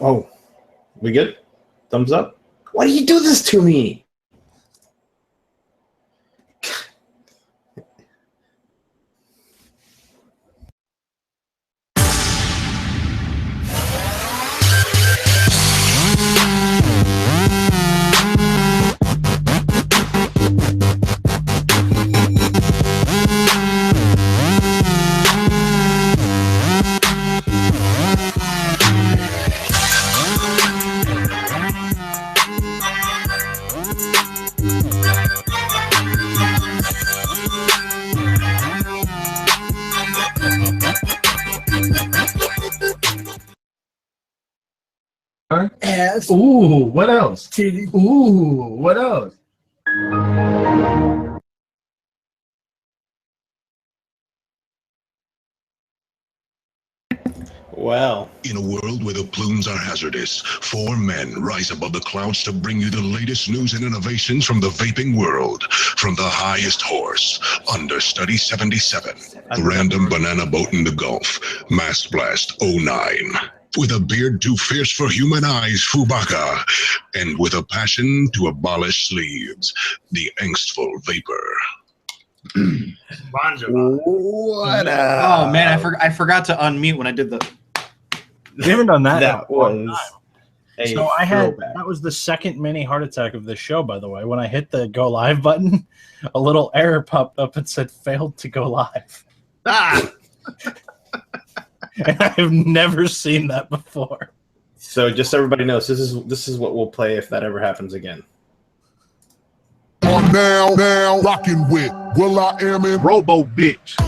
Oh, we good? Thumbs up? Why do you do this to me? Ass. Ooh, what else? Titty. Ooh, what else? Well, in a world where the plumes are hazardous, 4 men rise above the clouds to bring you the latest news and innovations from the vaping world. From the highest horse, Understudy 77, Random Banana Boat in the Gulf, Mass Blast 09. With a beard too fierce for human eyes, Fubaka. And with a passion to abolish sleeves, the angstful vapor. what Oh man, I forgot to unmute when I did the. We haven't done that. That was So I had that was the second mini heart attack of the show, by the way. When I hit the go live button, a little error popped up and said failed to go live. Ah! And I've never seen that before. So just so everybody knows, this is what we'll play if that ever happens again. Now, rocking with Will I Am in Robo bitch.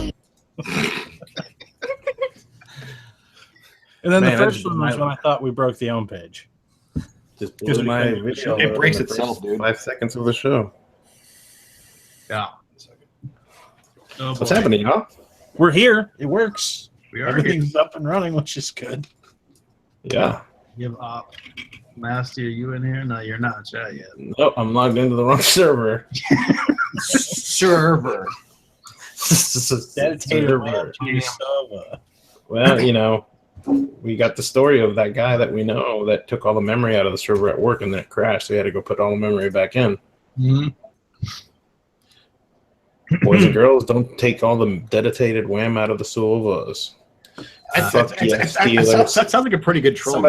And then Man, the that first just one was blew my- when I thought we broke the home page. Just blew my video. It breaks in the itself, first dude. 5 seconds of the show. Yeah. Oh, What's boy. happening, y'all? We're here. It works. We are Everything's up and running, which is good. Yeah. here. Give up. Lasty, are you in here? No, you're not. Chat yet. Oh, I'm logged into the wrong server. Server. Dedicated Server. Well, you know, we got the story of that guy that we know that took all the memory out of the server at work and then it crashed. So we had to go put all the memory back in. Mm-hmm. Boys and girls, don't take all the dedicated wham out of the soul of us. Fuck yes, Steelers. That sounds like a pretty good troll.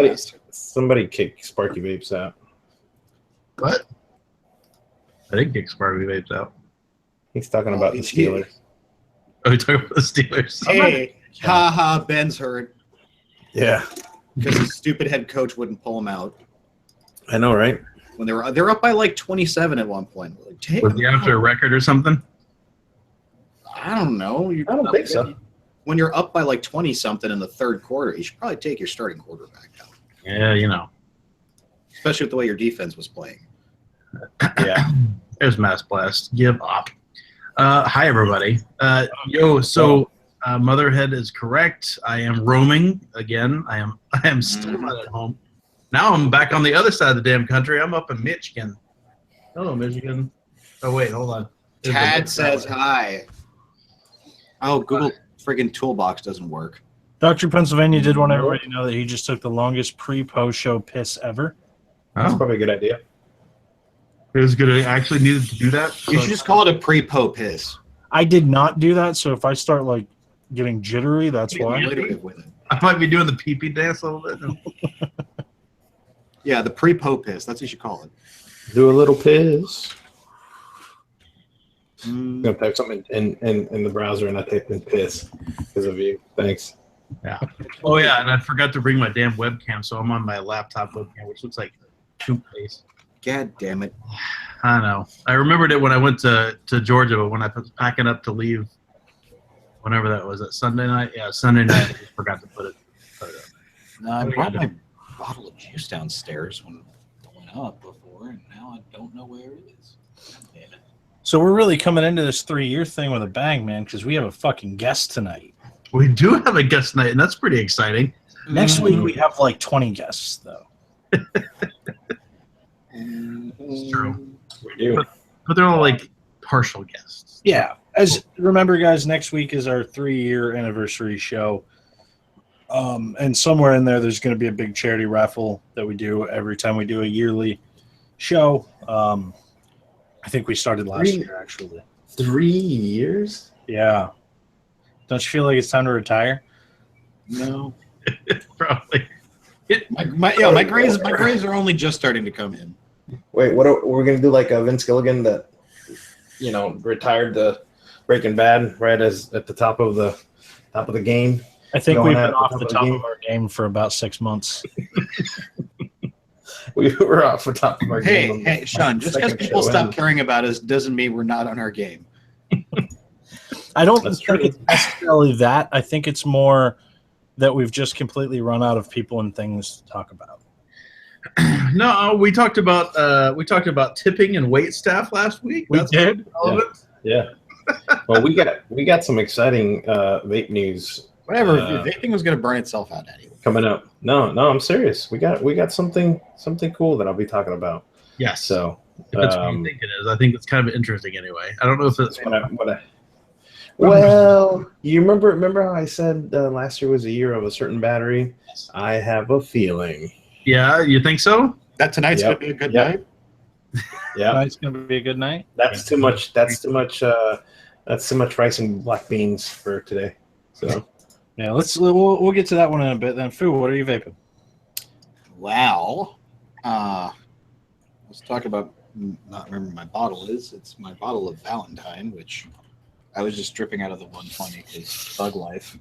Somebody kick Sparky Vapes out. What? I didn't kick Sparky Vapes out. He's talking about the Steelers. Oh, you're talking about the Steelers? Hey, haha, Ben's hurt Yeah, because his stupid head coach wouldn't pull him out I know, right? when they were up by like 27 at one point. Like, take Was him he after a out. record or something? I don't know. I don't think so. When you're up by like 20 something in the third quarter, you should probably take your starting quarterback out, Yeah, you know. especially with the way your defense was playing. Yeah. There's Mass Blast. Give up. Hi, everybody. So Motherhead is correct. I am roaming again. I am still not at home. Now I'm back on the other side of the damn country. I'm up in Michigan. Hello, Michigan. Oh, wait, hold on. Tad says hi. Oh, Google friggin' Toolbox doesn't work. Dr. Pennsylvania did want everybody to know that he just took the longest pre-post show piss ever. That's Oh, probably a good idea. it was good. I actually needed to do that. You should just call it a pre-po piss. I did not do that, so if I start like getting jittery, that's Be why. alliterative with it. I might be doing the pee-pee dance a little bit. Yeah, the pre-po piss. That's what you should call it. Do a little piss. Mm. I'm gonna type something in the browser and I typed in piss because of you. Thanks. Yeah. Oh, yeah, and I forgot to bring my damn webcam, so I'm on my laptop webcam, which looks like toothpaste. God damn it. I know. I remembered it when I went to Georgia, but when I was packing up to leave, whenever that was, that Sunday night? Yeah, Sunday night, I just forgot to put it. No, I brought my bottle of juice downstairs when I went up before, and now I don't know where it is. God damn it. So we're really coming into this 3-year thing with a bang, man, because we have a fucking guest tonight. We do have a guest night, and that's pretty exciting. Next week we have like 20 guests, though. It's true. We do. But they're all like partial guests. Yeah. As remember, guys, next week is our 3-year anniversary show. And somewhere in there's going to be a big charity raffle that we do every time we do a yearly show. I think we started last year, actually. 3 years? Yeah. Don't you feel like it's time to retire? No. Probably. My grades are only just starting to come in. Wait, what are we gonna do? Like a Vince Gilligan that, retired the Breaking Bad right as at the top of the game. I think Going we've at been off the the top top of the of our game for about 6 months. We were off the top of our game. Hey, Sean, just because people stop caring about us doesn't mean we're not on our game. I don't That's think true. it's necessarily that. I think it's more that we've just completely run out of people and things to talk about. No, we talked about tipping and wait staff last week. We did. Yeah. Well, we got some exciting vape news Whatever. Vaping was going to burn itself out anyway. coming up. No, I'm serious. We got something cool that I'll be talking about. Yes. So If that's what you think it is, I think it's kind of interesting anyway. I don't know if it's well, you remember how I said last year was a year of a certain battery? I have a feeling. Yeah, you think so? That tonight's going to be a good night. Yeah, Tonight's going to be a good night. that's too much. That's too much rice and black beans for today. So Yeah, we'll get to that one in a bit. Then, Fu, what are you vaping? Well, let's talk about not remember my bottle is. It's my bottle of Valentine, which I was just dripping out of the 120 because Bug Life,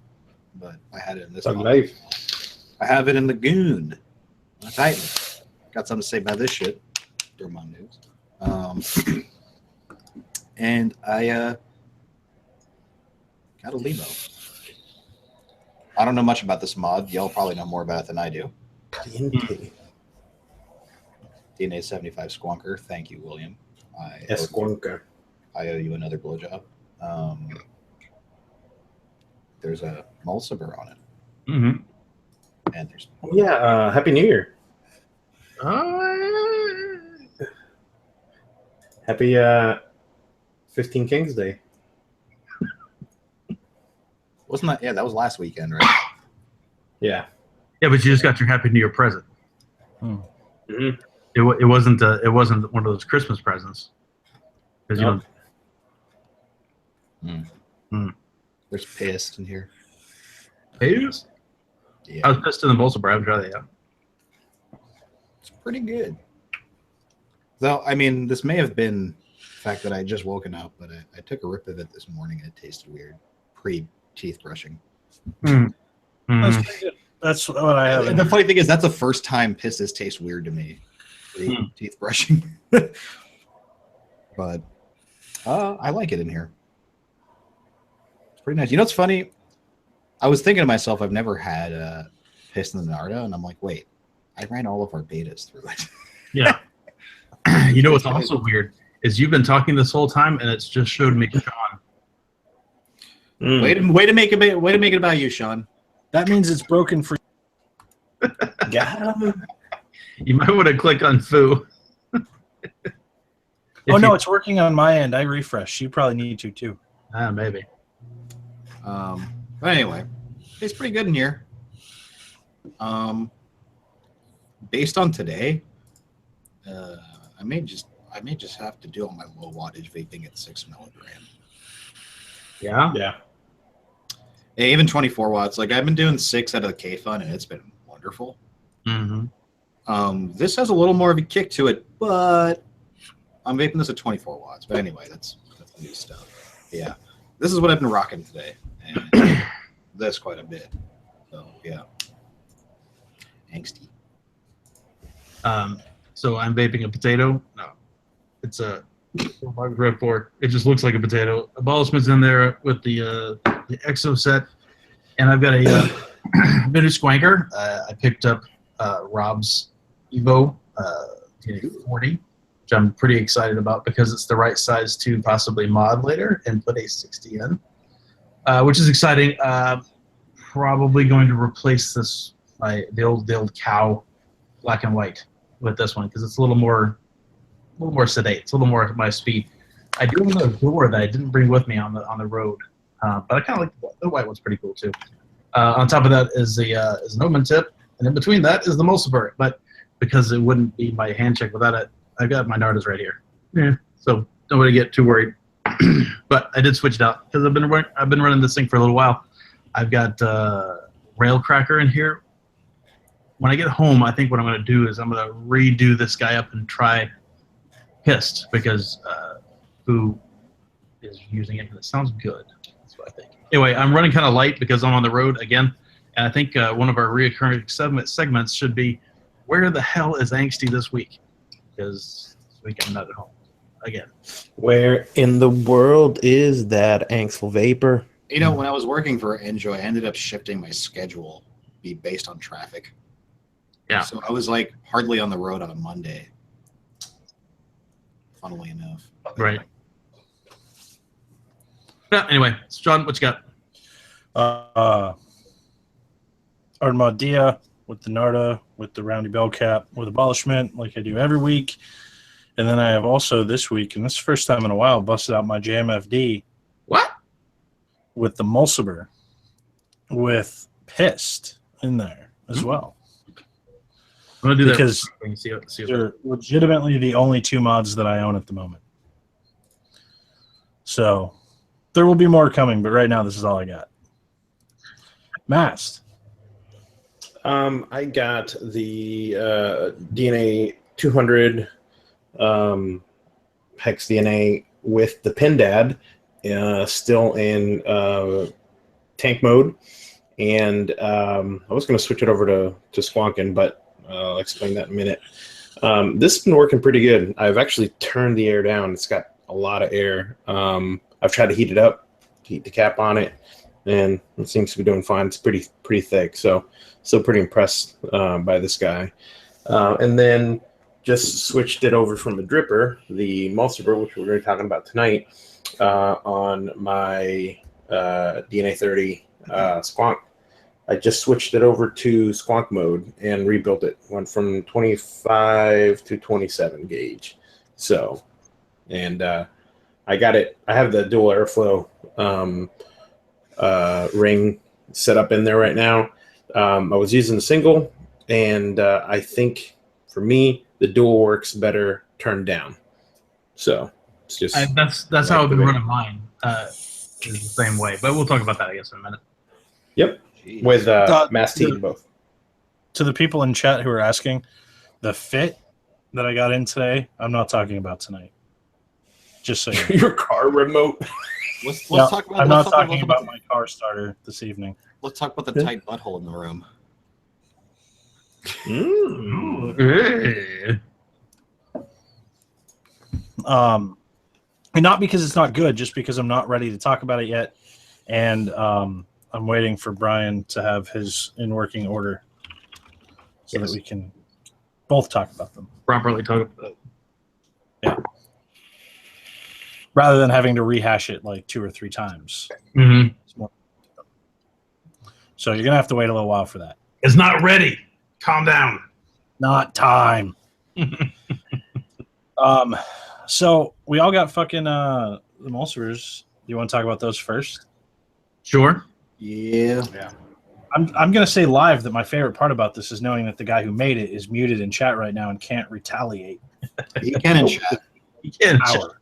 but I had it in this Bug one. Life. I have it in the Goon. Titan. Got something to say about this shit. Dormont news. And I got a Limo. I don't know much about this mod. Y'all probably know more about it than I do. Caliente. DNA 75 Squonker. Thank you, William. Squonker. I owe you another blowjob. There's a Mulciber on it. Mm-hmm. And there's Yeah. Happy New Year. Happy 15 Kings Day. wasn't that that was last weekend, right? Yeah. Yeah, but you just got your Happy New Year present. Mm-hmm. It wasn't one of those Christmas presents. Because Nope. There's pissed in here. Yes. Yeah. I was pissed in the Bolsa Brad. Try that. It's pretty good. Though, I mean, this may have been the fact that I had just woken up, but I took a rip of it this morning and it tasted weird. Pre-teeth brushing. That's pretty good. That's what I have. And the funny thing is, that's the first time pisses taste weird to me. Teeth brushing. But I like it in here. It's pretty nice. You know what's funny? I was thinking to myself, I've never had piss in the Narda, and I'm like, wait, I ran all of our betas through it. Yeah. You know what's also weird is you've been talking this whole time, and it's just showed me Sean. Mm. Way to make it about you, Sean. That means it's broken for. Got him. You might want to click on Foo. Oh no, it's working on my end. I refreshed. You probably need to too. Maybe. But anyway, it's pretty good in here. Based on today, I may just have to do all my low wattage vaping at 6 milligrams. Yeah. Yeah. Yeah, even 24 watts. Like I've been doing 6 out of the K-Fun, and it's been wonderful. Mm-hmm. This has a little more of a kick to it, but I'm vaping this at 24 watts. But anyway, that's the new stuff. Yeah, this is what I've been rocking today, and that's quite a bit. So yeah, angsty. So I'm vaping a potato. No, it's a Red 4. It just looks like a potato. A Ballasman's in there with the Exo set, and I've got a new Squonker. I picked up Rob's Evo 40, which I'm pretty excited about because it's the right size to possibly mod later and put a 60 in, which is exciting. Probably going to replace the old cow black and white with this one because it's a little more sedate. It's a little more my speed. I do have another door that I didn't bring with me on the road, but I kind of like the white one's pretty cool too. On top of that is an open tip, and in between that is the Mulciber. But because it wouldn't be my hand check without it, I've got my Nardas right here. Yeah. So nobody get too worried. But I did switch it out because I've been running this thing for a little while. I've got Rail Cracker in here. When I get home, I think what I'm going to do is I'm going to redo this guy up and try Pissed because who is using it? It sounds good. That's what I think. Anyway, I'm running kind of light because I'm on the road again, and I think one of our reoccurring segments should be where the hell is Angsty this week? Because this week I'm not at home again. Where in the world is that Angstful Vapor? You know, when I was working for Enjoy, I ended up shifting my schedule be based on traffic. Yeah. So I was like hardly on the road on a Monday. Funnily enough. Right. Yeah. Anyway, John, what you got? Armadia with the Narda, with the roundy bell cap, with abolishment, like I do every week. And then I have also this week, and this is the first time in a while, busted out my JMFD. What? With the Mulciber, with Pissed in there as well. I'm gonna do because that. See they're legitimately the only two mods that I own at the moment. So there will be more coming, but right now this is all I got. Mast. I got the DNA 200 hex DNA with the Pendad still in tank mode, and I was going to switch it over to Squonkin, but I'll explain that in a minute. This has been working pretty good. I've actually turned the air down. It's got a lot of air. I've tried to heat it up, heat the cap on it, and it seems to be doing fine. It's pretty thick, so still pretty impressed by this guy. And then just switched it over from a dripper, the Mulciber, which we're going to be talking about tonight, on my DNA 30 Squonk. I just switched it over to Squonk mode and rebuilt it. Went from 25 to 27 gauge. So, and I got it. I have the dual airflow ring set up in there right now. I was using the single, and I think for me, the dual works better turned down. So it's just that's how I've been running mine. Is the same way, but we'll talk about that, I guess, in a minute. Yep. Jeez. With Mass T both. To the people in chat who are asking, the fit that I got in today, I'm not talking about tonight. Just so you know. Your car remote. Let's talk about. I'm not talking about my car starter this evening. Let's talk about the tight butthole in the room. And not because it's not good, just because I'm not ready to talk about it yet, and I'm waiting for Brian to have his in working order so that we can both talk about them Properly talk about it. Yeah. Rather than having to rehash it like 2 or 3 times. Mm-hmm. So you're gonna have to wait a little while for that. It's not ready. Calm down. Not time. So we all got fucking the Mulcibers. Do you want to talk about those first? Sure. Yeah. I'm gonna say live that my favorite part about this is knowing that the guy who made it is muted in chat right now and can't retaliate. He can in chat. You can. Power.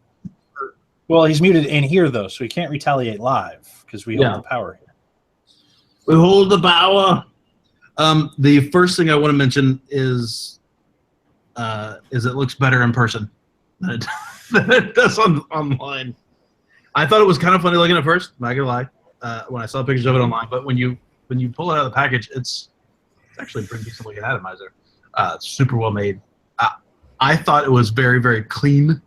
Well, he's muted in here though, so he can't retaliate live because we hold the power here. We hold the power. The first thing I want to mention is it looks better in person than it does online. I thought it was kind of funny looking at first. Not gonna lie, when I saw pictures of it online, but when you pull it out of the package, it's actually a pretty decent looking atomizer. It's super well made. I thought it was very, very clean,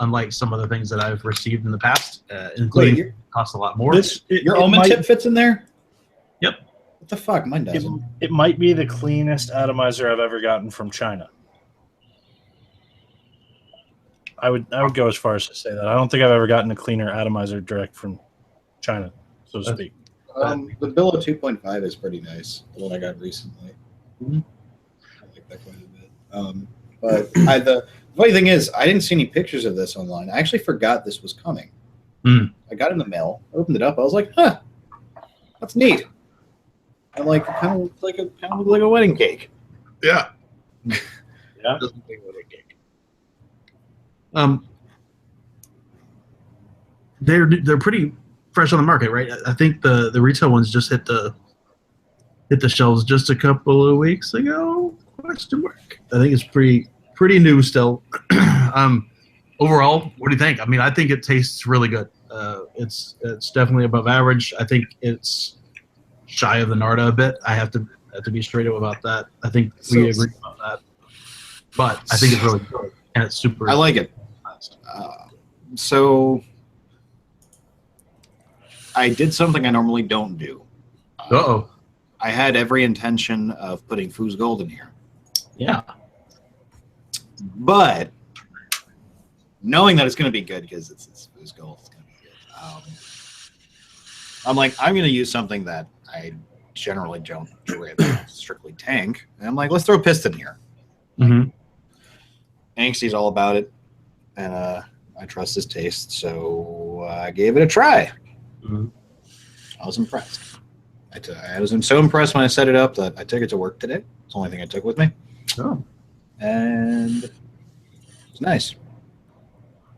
unlike some of the things that I've received in the past, including cost a lot more. Your Omen tip fits in there? Yep. What the fuck? Mine doesn't. It might be the cleanest atomizer I've ever gotten from China. I would go as far as to say that. I don't think I've ever gotten a cleaner atomizer direct from China, so to speak. The Billow 2.5 is pretty nice. The one I got recently. Mm-hmm. I like that quite a bit. But the funny thing is, I didn't see any pictures of this online. I actually forgot this was coming. Mm. I got it in the mail, opened it up. I was like, huh, That's neat. I like kind of like a wedding cake. Yeah. Yeah. Doesn't look like a wedding cake. They're pretty fresh on the market, right? I think the retail ones just hit the shelves just a couple of weeks ago. Question mark. I think it's pretty new still. Overall, what do you think? I mean, I think it tastes really good. It's definitely above average. I think it's shy of the Narda a bit. I have to be straight up about that. I think we agree about that. But I think it's really good, and it's super. I like it. So I did something I normally don't do. Uh-oh. I had every intention of putting Foos Gold in here. Yeah. But knowing that it's going to be good because it's Foos Gold, it's going to be good. I'm like, I'm going to use something that I generally don't drip, strictly tank. And I'm like, let's throw Piston here. Mm-hmm. Angsty's all about it, and I trust his taste, so I gave it a try. Mm-hmm. I was impressed. I was so impressed when I set it up that I took it to work today. It's the only thing I took with me. Oh. And it's nice.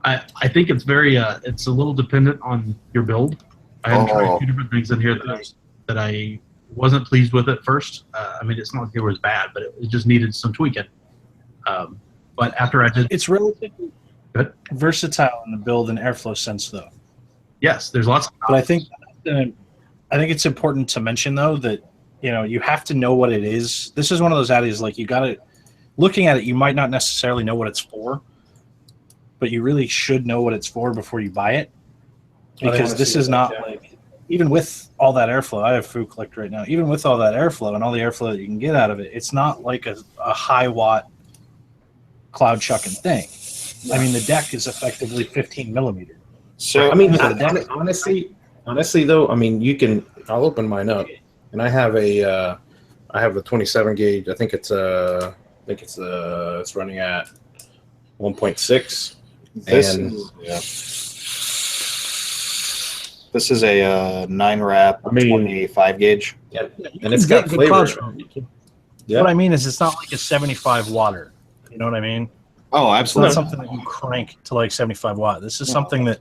I think it's very it's a little dependent on your build. I had tried a few different things in here that I wasn't pleased with at first. I mean, it's not like it was bad, but it just needed some tweaking. But after I did, It's relatively good. versatile in the build and airflow sense, though. Yes, there's lots of But I think it's important to mention, though, that you have to know what it is. This is one of those addies, like, you got to, looking at it, you might not necessarily know what it's for, but you really should know what it's for before you buy it, because this is not like, even with all that airflow, I have Food Collect right now, even with all that airflow and all the airflow that you can get out of it, it's not like a high watt cloud chucking thing. I mean, the deck is effectively 15 millimeter. So I mean, honestly though, I mean, I'll open mine up, and I have the 27 gauge. I think it's running at 1.6. This is a 9-wrap 25 gauge. Yeah, and it's got flavor. Yeah. What I mean is, it's not like a 75 watter. You know what I mean? Oh, It's not absolutely. something that you crank to like 75 watt. This is something that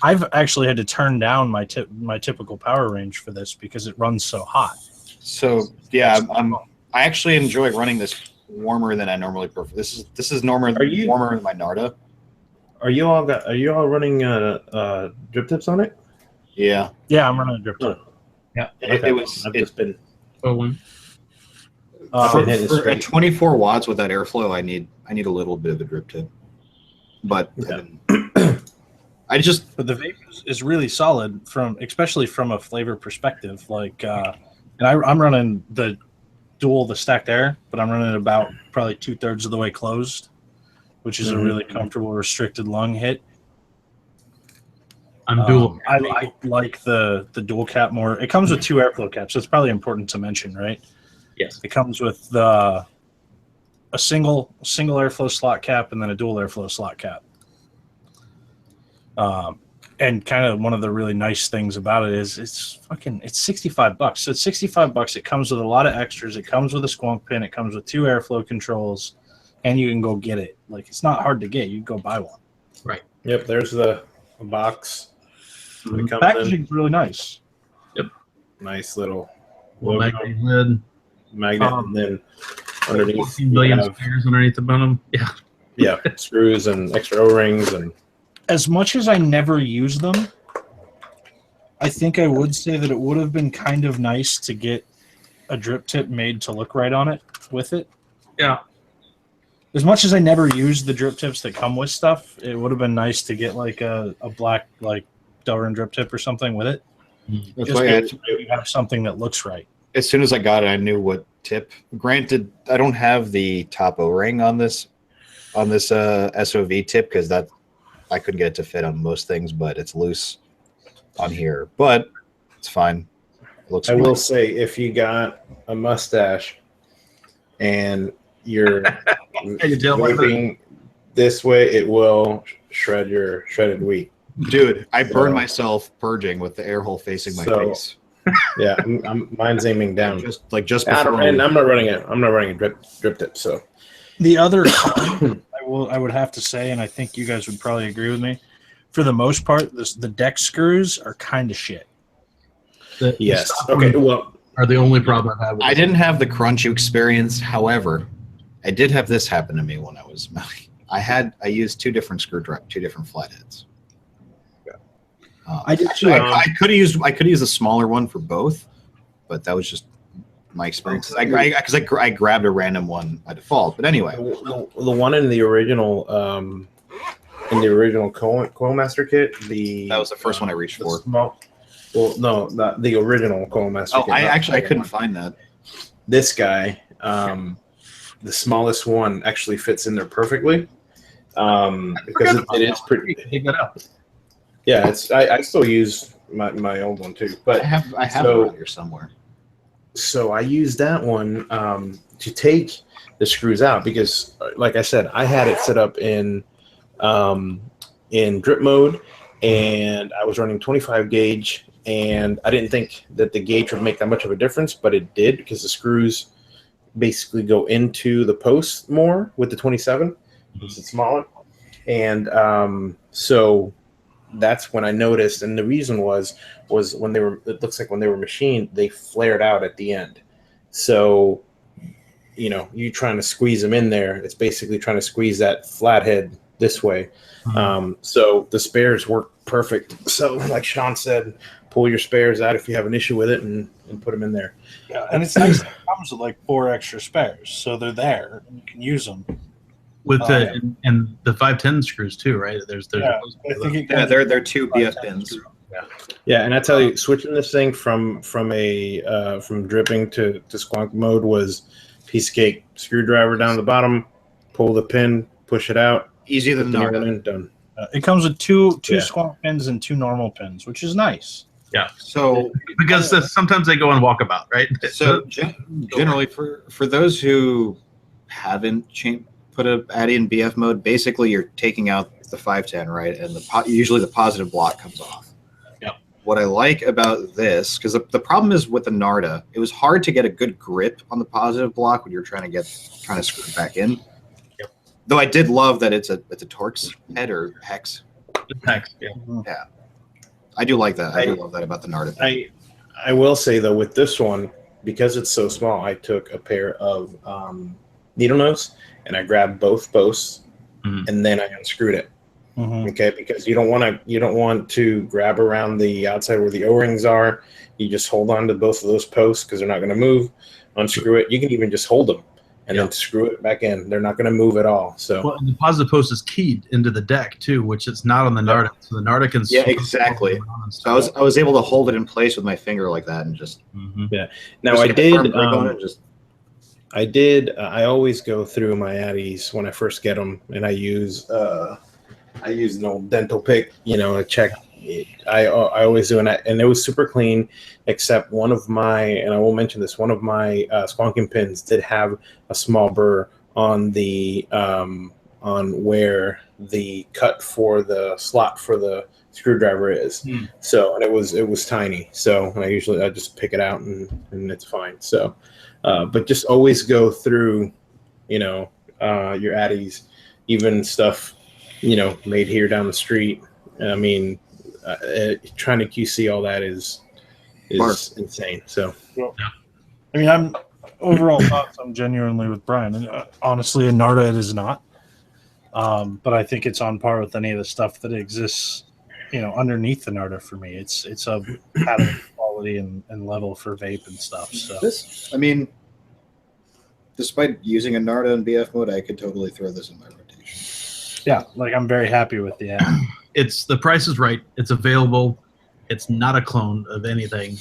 I've actually had to turn down my typical power range for this because it runs so hot. So yeah, I actually enjoy running this warmer than I normally prefer. This is warmer than my Narda. Are you all running drip tips on it? Yeah. Yeah, I'm running a drip tip. Yeah. Okay. I've just been for 24 watts with that airflow, I need a little bit of a drip tip. But yeah. But the vape is really solid especially from a flavor perspective. Like, and I'm running the stacked air, but I'm running it about probably 2/3 of the way closed, which is a really comfortable restricted lung hit. I'm dual. I like the dual cap more. It comes with 2 airflow caps, so it's probably important to mention, right? Yes. It comes with a single airflow slot cap and then a dual airflow slot cap. And kind of one of the really nice things about it is it's $65. So it's $65. It comes with a lot of extras. It comes with a squonk pin. It comes with 2 airflow controls, and you can go get it. Like, it's not hard to get. You can go buy one. Right. Yep. There's the box. The packaging's really nice. Yep. Nice little magnet lid. Magnet, and then underneath 14 billion spares underneath the bottom. Yeah. Yeah, screws and extra O-rings. And as much as I never use them, I think I would say that it would have been kind of nice to get a drip tip made to look right on it with it. Yeah. As much as I never used the drip tips that come with stuff, it would have been nice to get like a black like Delrin drip tip or something with it. That's Just why you have something that looks right. as soon as I got it, I knew what tip. Granted, I don't have the top O-ring on this SOV tip because that I couldn't get it to fit on most things, but it's loose on here. But it's fine. It looks. I will say, if you got a mustache and you're vaping this way, it will shred your shredded wheat. Dude, I burned myself purging with the air hole facing my face. Yeah, mine's aiming down. Just I before. I'm not running it. I'm not running a drip tip. So The other con, I would have to say, and I think you guys would probably agree with me, for the most part, the deck screws are kind of shit. yes. Okay. Well, Are the only problem I've had with I didn't have the crunch experience. However, I did have this happen to me when I was mounting. I used two different flatheads. I did too. I could have used a smaller one for both, but that was just my experience. I grabbed a random one by default. But anyway, the one in the original Coil Master kit, that was the first one I reached for. Not the original Coil Master kit. I couldn't find that. This guy, the smallest one, actually fits in there perfectly. Because it is pretty. Pick that up. Yeah, I still use my old one too, but I have it around here somewhere. So I used that one to take the screws out because, like I said, I had it set up in drip mode, and I was running 25 gauge, and I didn't think that the gauge would make that much of a difference, but it did because the screws basically go into the post more with the 27. It's smaller, and so that's when I noticed, and the reason was when they were, it looks like when they were machined, they flared out at the end. So, you trying to squeeze them in there, it's basically trying to squeeze that flathead this way. So the spares work perfect. So like Sean said, pull your spares out if you have an issue with it and put them in there. Yeah, and it's nice that it comes with like 4 extra spares, so they're there and you can use them. With and the 510 screws too, right? There's I think they're two BF pins. Yeah, and I tell you, switching this thing from dripping to squonk mode was piece of cake. Screwdriver down the bottom, pull the pin, push it out. Easier than put the Narda. new one in, done. it comes with two squonk pins and 2 normal pins, which is nice. Yeah. So Because sometimes they go on walkabout, right? So generally, for those who haven't put a Addy in BF mode, basically you're taking out the 510, right? And usually the positive block comes off. Yep. What I like about this, because the problem is with the Narda, it was hard to get a good grip on the positive block when you're trying to screw it back in. Yep. Though I did love that it's a Torx head or hex. Hex, yeah. Yeah. I do like that. I do love that about the Narda. I will say though, with this one, because it's so small, I took a pair of needle nose and I grabbed both posts and then I unscrewed it. Okay, because you don't want to grab around the outside where the O-rings are. You just hold on to both of those posts because they're not going to move. Unscrew it. You can even just hold them and then screw it back in. They're not going to move at all. So well, and the positive post is keyed into the deck too, which is not on the Narda. So the Narda can exactly. So I was able to hold it in place with my finger like that and just Now just I get a firm did. grip on it, just I did. I always go through my Addies when I first get them, and I use an old dental pick. I check. I always do, and it was super clean, except one of my, and I will mention this, one of my squonking pins did have a small burr on the on where the cut for the slot for the screwdriver is. So, and it was tiny. So I just pick it out and it's fine. So. But just always go through, your Addies, even stuff, made here down the street. I mean, trying to QC all that is insane. So, I mean, I'm overall thoughts. I'm genuinely with Brian, and honestly, in Narda it is not. But I think it's on par with any of the stuff that exists, underneath the Narda for me. It's a pattern quality and level for vape and stuff. So despite using a Narda in BF mode, I could totally throw this in my rotation. Yeah, like I'm very happy with the app. It's the price is right. It's available. It's not a clone of anything,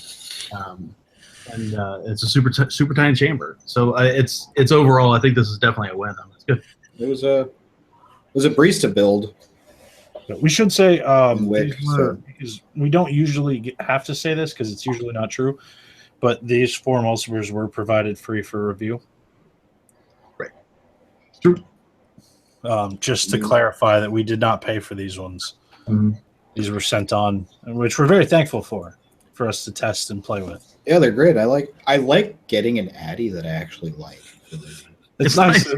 and it's a super tiny chamber. So it's overall. I think this is definitely a win. It's good. It was a breeze to build. We should say because we don't usually have to say this because it's usually not true, but these 4 emulsivers were provided free for review. Right. True. Just to clarify that we did not pay for these ones. These were sent on, which we're very thankful for. for us to test and play with. Yeah, they're great. I like getting an Addy that I actually like. It's nice.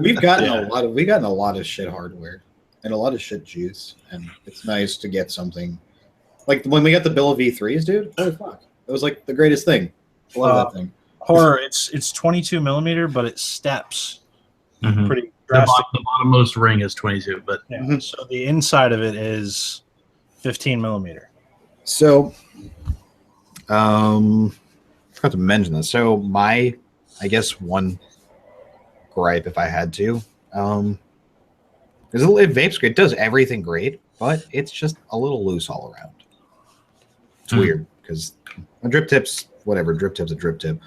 We've gotten Yeah. a lot of shit hardware and a lot of shit juice, and it's nice to get something like when we got the Bill of V3s, dude. Holy fuck, it was like the greatest thing. I love that thing. Horror. It's 22 millimeter, but it steps Mhm. pretty The drastic. bottommost ring is 22, but Yeah. Mhm. So the inside of it is 15 millimeter. So, forgot to mention this. So I guess one gripe, if I had to, is Vape's great. It does everything great, but it's just a little loose all around. It's weird because a drip tip's whatever. Drip tip's a drip tip.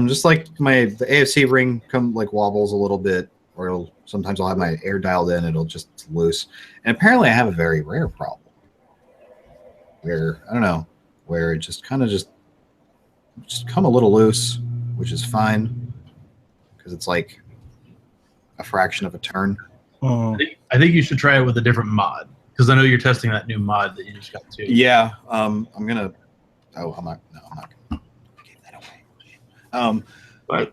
Just like the AFC ring wobbles a little bit, or sometimes I'll have my air dialed in, it'll just loose. And apparently I have a very rare problem where I don't know, where it just kind of just come a little loose, which is fine because it's like a fraction of a turn. I think you should try it with a different mod, because I know you're testing that new mod that you just got too. Yeah, I'm gonna. Oh, I'm not. No, I'm not gonna give that away. But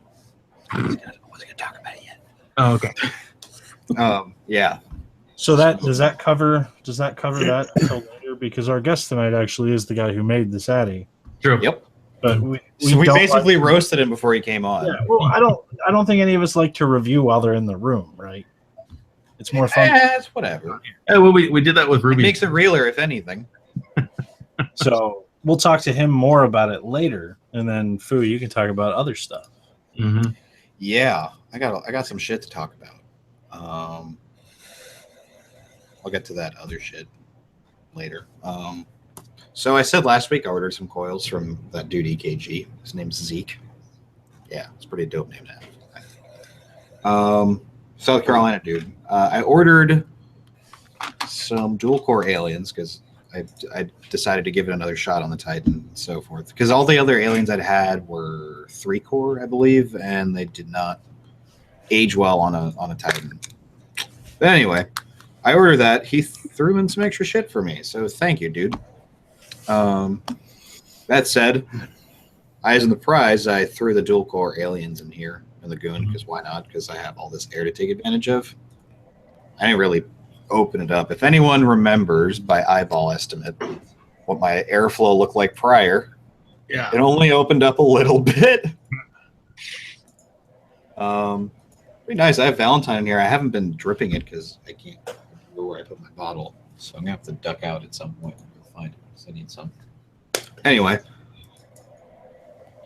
I wasn't gonna talk about it yet. oh, okay. Yeah. So does that cover that until later? Because our guest tonight actually is the guy who made this Addy. True. Yep. But we So we don't basically like- roasted him before he came on. Yeah, well, I don't think any of us like to review while they're in the room, right? It's more fun. Yeah, it's whatever. Yeah, well, we did that with It Ruby. makes it realer, if anything. So we'll talk to him more about it later, and then Fu, you can talk about other stuff. Mhm. Yeah, I got some shit to talk about. I'll get to that other shit later. So I said last week I ordered some coils from that dude EKG. His name's Zeke. Yeah, it's a pretty dope name to have, I think. South Carolina dude. I ordered some dual core aliens because I decided to give it another shot on the Titan and so forth. Because all the other aliens I'd had were 3-core, I believe, and they did not age well on a Titan. But anyway, I ordered that. He threw in some extra shit for me, so thank you, dude. That said, as in the prize, I threw the dual core aliens in here in the Goon because why not? Because I have all this air to take advantage of. I didn't really open it up. If anyone remembers by eyeball estimate what my airflow looked like prior, Yeah. it only opened up a little bit. Pretty nice. I have Valentine in here. I haven't been dripping it because I can't remember where I put my bottle. So I'm gonna have to duck out at some point and find it because I need some. Anyway,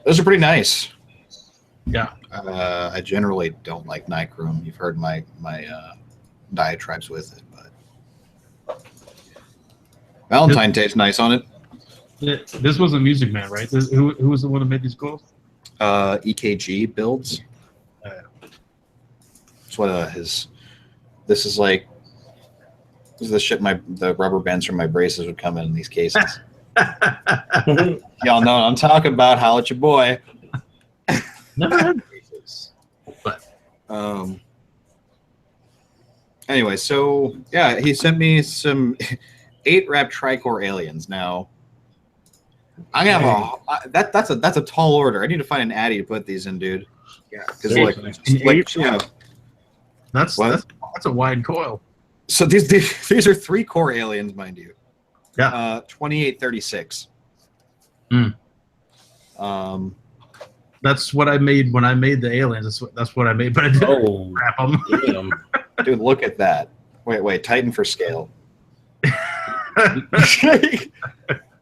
those are pretty nice. Yeah. I generally don't like nichrome. You've heard my diatribes with it, but Valentine tastes nice on it. This wasn't Music Man, right? Who was the one who made these calls? EKG builds. That's what his. This is like. This is the shit the rubber bands from my braces would come in these cases. Y'all know what I'm talking about. Holla at your boy. Never had braces. But Anyway, so yeah, he sent me some 8-wrap tricore aliens. Now, I have that's a tall order. I need to find an Addy to put these in, dude. Yeah, because yeah. That's a wide coil. So these are 3-core aliens, mind you. Yeah. 2836. That's what I made when I made the aliens. That's what I made, but I didn't wrap them. Damn. Dude, look at that. Wait, Titan for scale.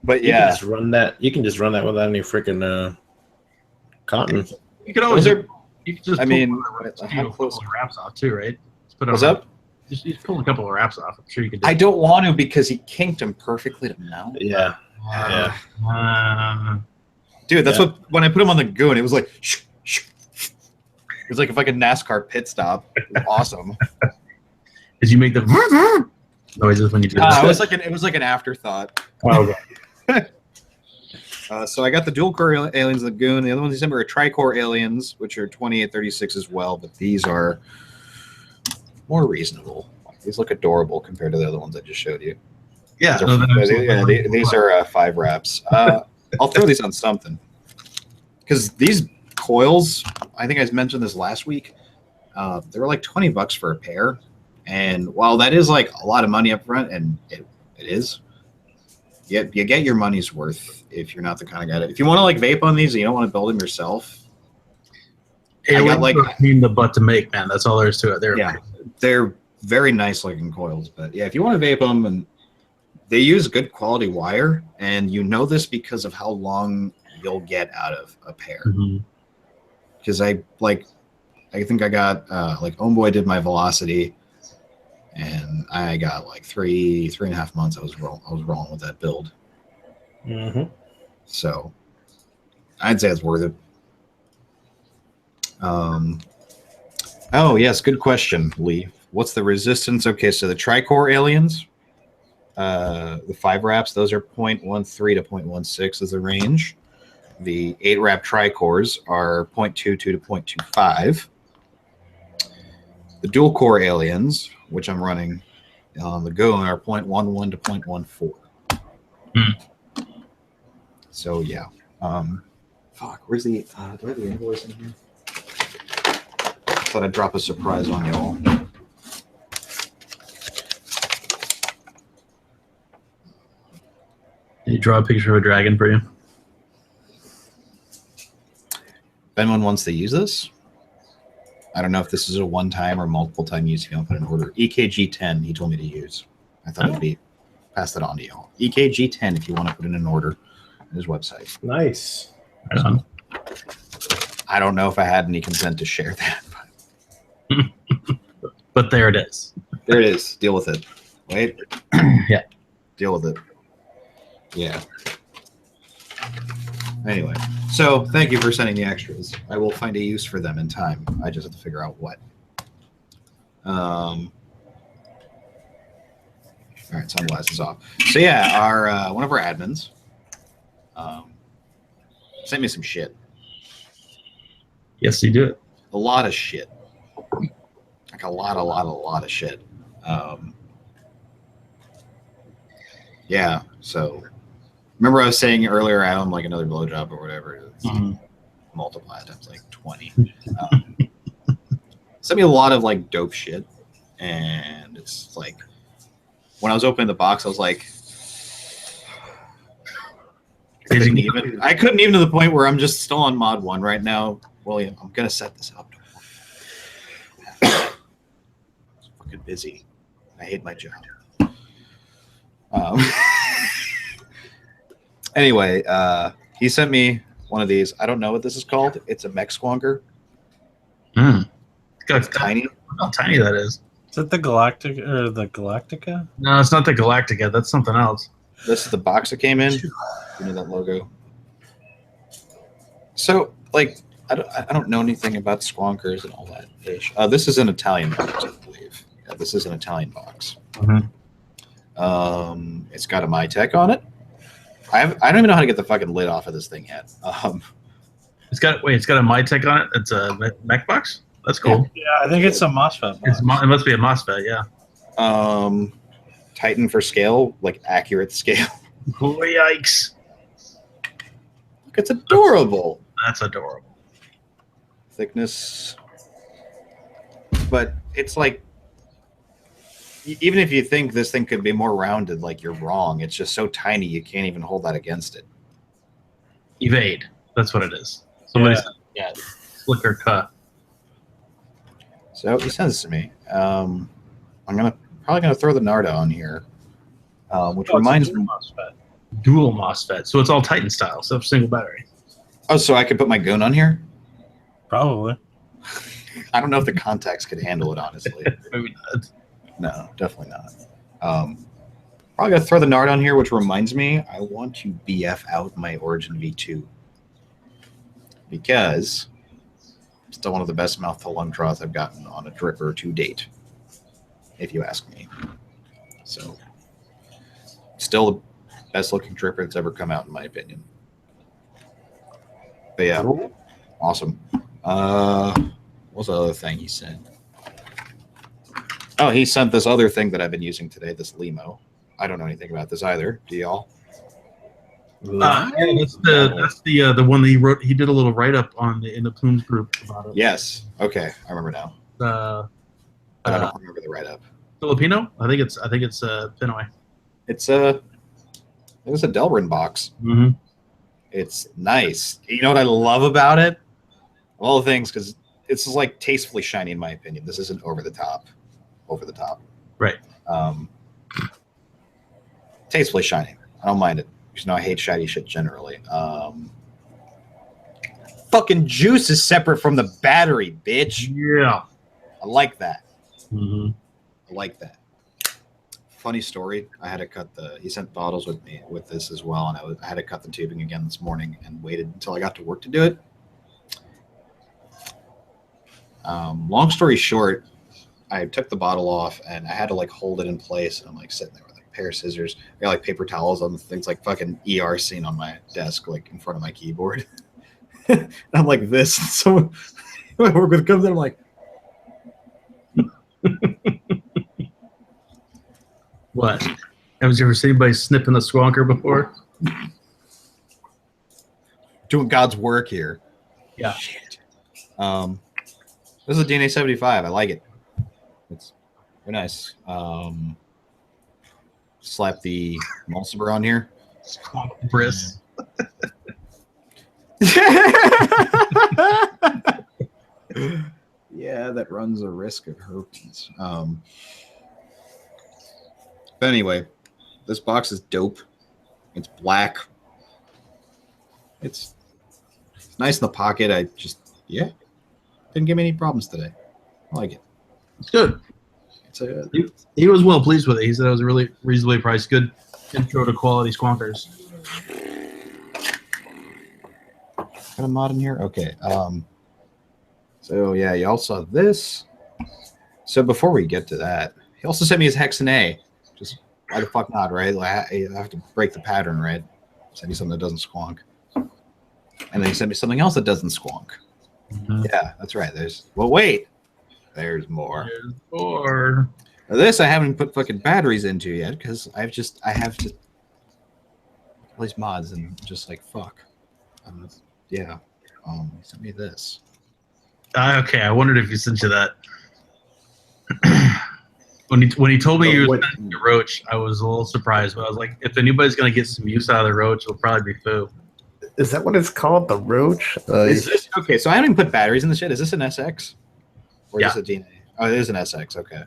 But You yeah, can just run that. You can just run that without any freaking cotton. You can always. Those are- You can just. I pull mean, a how couple close- of wraps off too, right? Just put it what's on- up? Just pull a couple of wraps off. I'm sure you can do. I don't want to because he kinked them perfectly to mount. Yeah. Dude, that's Yeah. what when I put him on the Goon, it was like shh, shh. It was like a fucking NASCAR pit stop. It was awesome. Did you make the noises when you do that? It was like an afterthought. Oh, okay. So I got the dual core aliens, the Goon. The other ones are tricore aliens, which are 2836 as well, but these are more reasonable. These look adorable compared to the other ones I just showed you. Yeah, these are 5 wraps. I'll throw these on something because these coils. I think I mentioned this last week. They were like $20 for a pair, and while that is like a lot of money up front, and it is, you get your money's worth if you're not the kind of guy that if you want to like vape on these and you don't want to build them yourself. I got like in the butt to make, man. That's all there is to it. They're very nice looking coils, but yeah, if you want to vape them, and they use good quality wire, and you know this because of how long you'll get out of a pair. Because I think I got like Homeboy did my velocity, and I got like 3.5 months. I was rolling with that build. So I'd say it's worth it. Oh yes, good question, Lee. What's the resistance? Okay, so the tricore aliens, the 5 wraps, those are 0.13 to 0.16 is the range. The 8 wrap tricores are 0.22 to 0.25. The dual core aliens, which I'm running on the go, are 0.11 to 0.14. So yeah. Fuck, where's the do I have the invoice in here? Thought I'd drop a surprise on y'all. Did you draw a picture of a dragon for you? If anyone wants to use this, I don't know if this is a one-time or multiple-time use if you don't put an order. EKG10, he told me to use. I thought it'd be pass that on to y'all. EKG10 if you want to put in an order on his website. Nice. I don't know if I had any consent to share that. But there it is. There it is. Deal with it. Wait. Yeah. Deal with it. Yeah. Anyway, so thank you for sending the extras. I will find a use for them in time. I just have to figure out what. All right, sunglasses off. So yeah, our one of our admins sent me some shit. Yes, you do. A lot of shit. Like a lot of shit. Yeah, so remember I was saying earlier, Adam, like another blowjob or whatever. It's multiplied times like 20. Sent me a lot of like dope shit, and it's like when I was opening the box, I was like, I couldn't even to the point where I'm just still on mod 1 right now. William, I'm gonna set this up. I'm fucking busy. I hate my job. Anyway, he sent me one of these. I don't know what this is called. It's a mech Squonker. It's tiny. How tiny that is. Is it the Galactic or the Galactica? No, it's not the Galactica. That's something else. This is the box it came in. You know that logo. So, like, I don't know anything about Squonkers and all that ish. This is an Italian box, I believe. Yeah, this is an Italian box. It's got a MyTech on it. I don't even know how to get the fucking lid off of this thing yet. It's got a MyTech on it. It's a mech box. That's cool. Yeah, I think it's a MOSFET box. It must be a MOSFET. Yeah. Titan for scale, like accurate scale. Oh, yikes! Look, it's adorable. That's adorable. Thickness, but it's like, even if you think this thing could be more rounded, like, you're wrong. It's just so tiny you can't even hold that against it. Evade. That's what it is. Somebody said, yeah, flicker cut. So he sends it to me. I'm probably gonna throw the Narda on here, which reminds me. Dual MOSFET. So it's all Titan style, so single battery. Oh, so I could put my goon on here? Probably. I don't know if the contacts could handle it, honestly. Maybe not. No, definitely not. Probably gonna throw the Nard on here, which reminds me, I want to BF out my Origin V2 because it's still one of the best mouth-to-lung draws I've gotten on a dripper to date, if you ask me. So, still the best-looking dripper that's ever come out, in my opinion. But yeah, awesome. What's the other thing he sent? Oh, he sent this other thing that I've been using today, this Limo. I don't know anything about this either. Do y'all? Yeah, that's the one that he wrote. He did a little write up in the Plumes group about it. Yes. Okay, I remember now. Uh, But I don't remember the write up. Filipino? I think it's Pinoy. It's a Delrin box. Mm-hmm. It's nice. You know what I love about it? All the things, because it's just like tastefully shiny in my opinion. This isn't over the top. Right. Tastefully shiny. I don't mind it. Because I hate shiny shit generally. Fucking juice is separate from the battery, bitch. Yeah. I like that. Mm-hmm. I like that. Funny story. I had to cut he sent bottles with me with this as well, and I had to cut the tubing again this morning and waited until I got to work to do it. Long story short, I took the bottle off and I had to like hold it in place, and I'm like sitting there with like a pair of scissors. I got like paper towels on the things like fucking ER scene on my desk, like in front of my keyboard. And I'm like this. And so my work with comes in, I'm like, What? Have you ever seen anybody snipping the Squonker before? doing God's work here. Yeah. Shit. This is a DNA 75. I like it. It's very nice. Slap the Mulciber on here. Briss. Yeah, that runs a risk of herpes. But anyway, this box is dope. It's black. It's nice in the pocket. Didn't give me any problems today. I like it. It's good. He was well pleased with it. He said it was really reasonably priced. Good intro to quality Squonkers. Got a mod in here? Okay. So yeah, you all saw this. So before we get to that, he also sent me his Hexen A. Just why the fuck not, right? Like, I have to break the pattern, right? Send me something that doesn't squonk. And then he sent me something else that doesn't squonk. Mm-hmm. Yeah, that's right. Wait. There's more. There's more. Now, this I haven't put fucking batteries into yet because I have to all these mods and just like fuck. Yeah. He sent me this. Okay, I wondered if he sent you that. when he told me he was sending the roach, I was a little surprised. But I was like, if anybody's gonna get some use out of the roach, it'll probably be Foo. Is that what it's called? The roach? Is this, okay, so I haven't even put batteries in the shit. Is this an SX? Or Yeah. is this a DNA? Oh, it is an SX. Okay.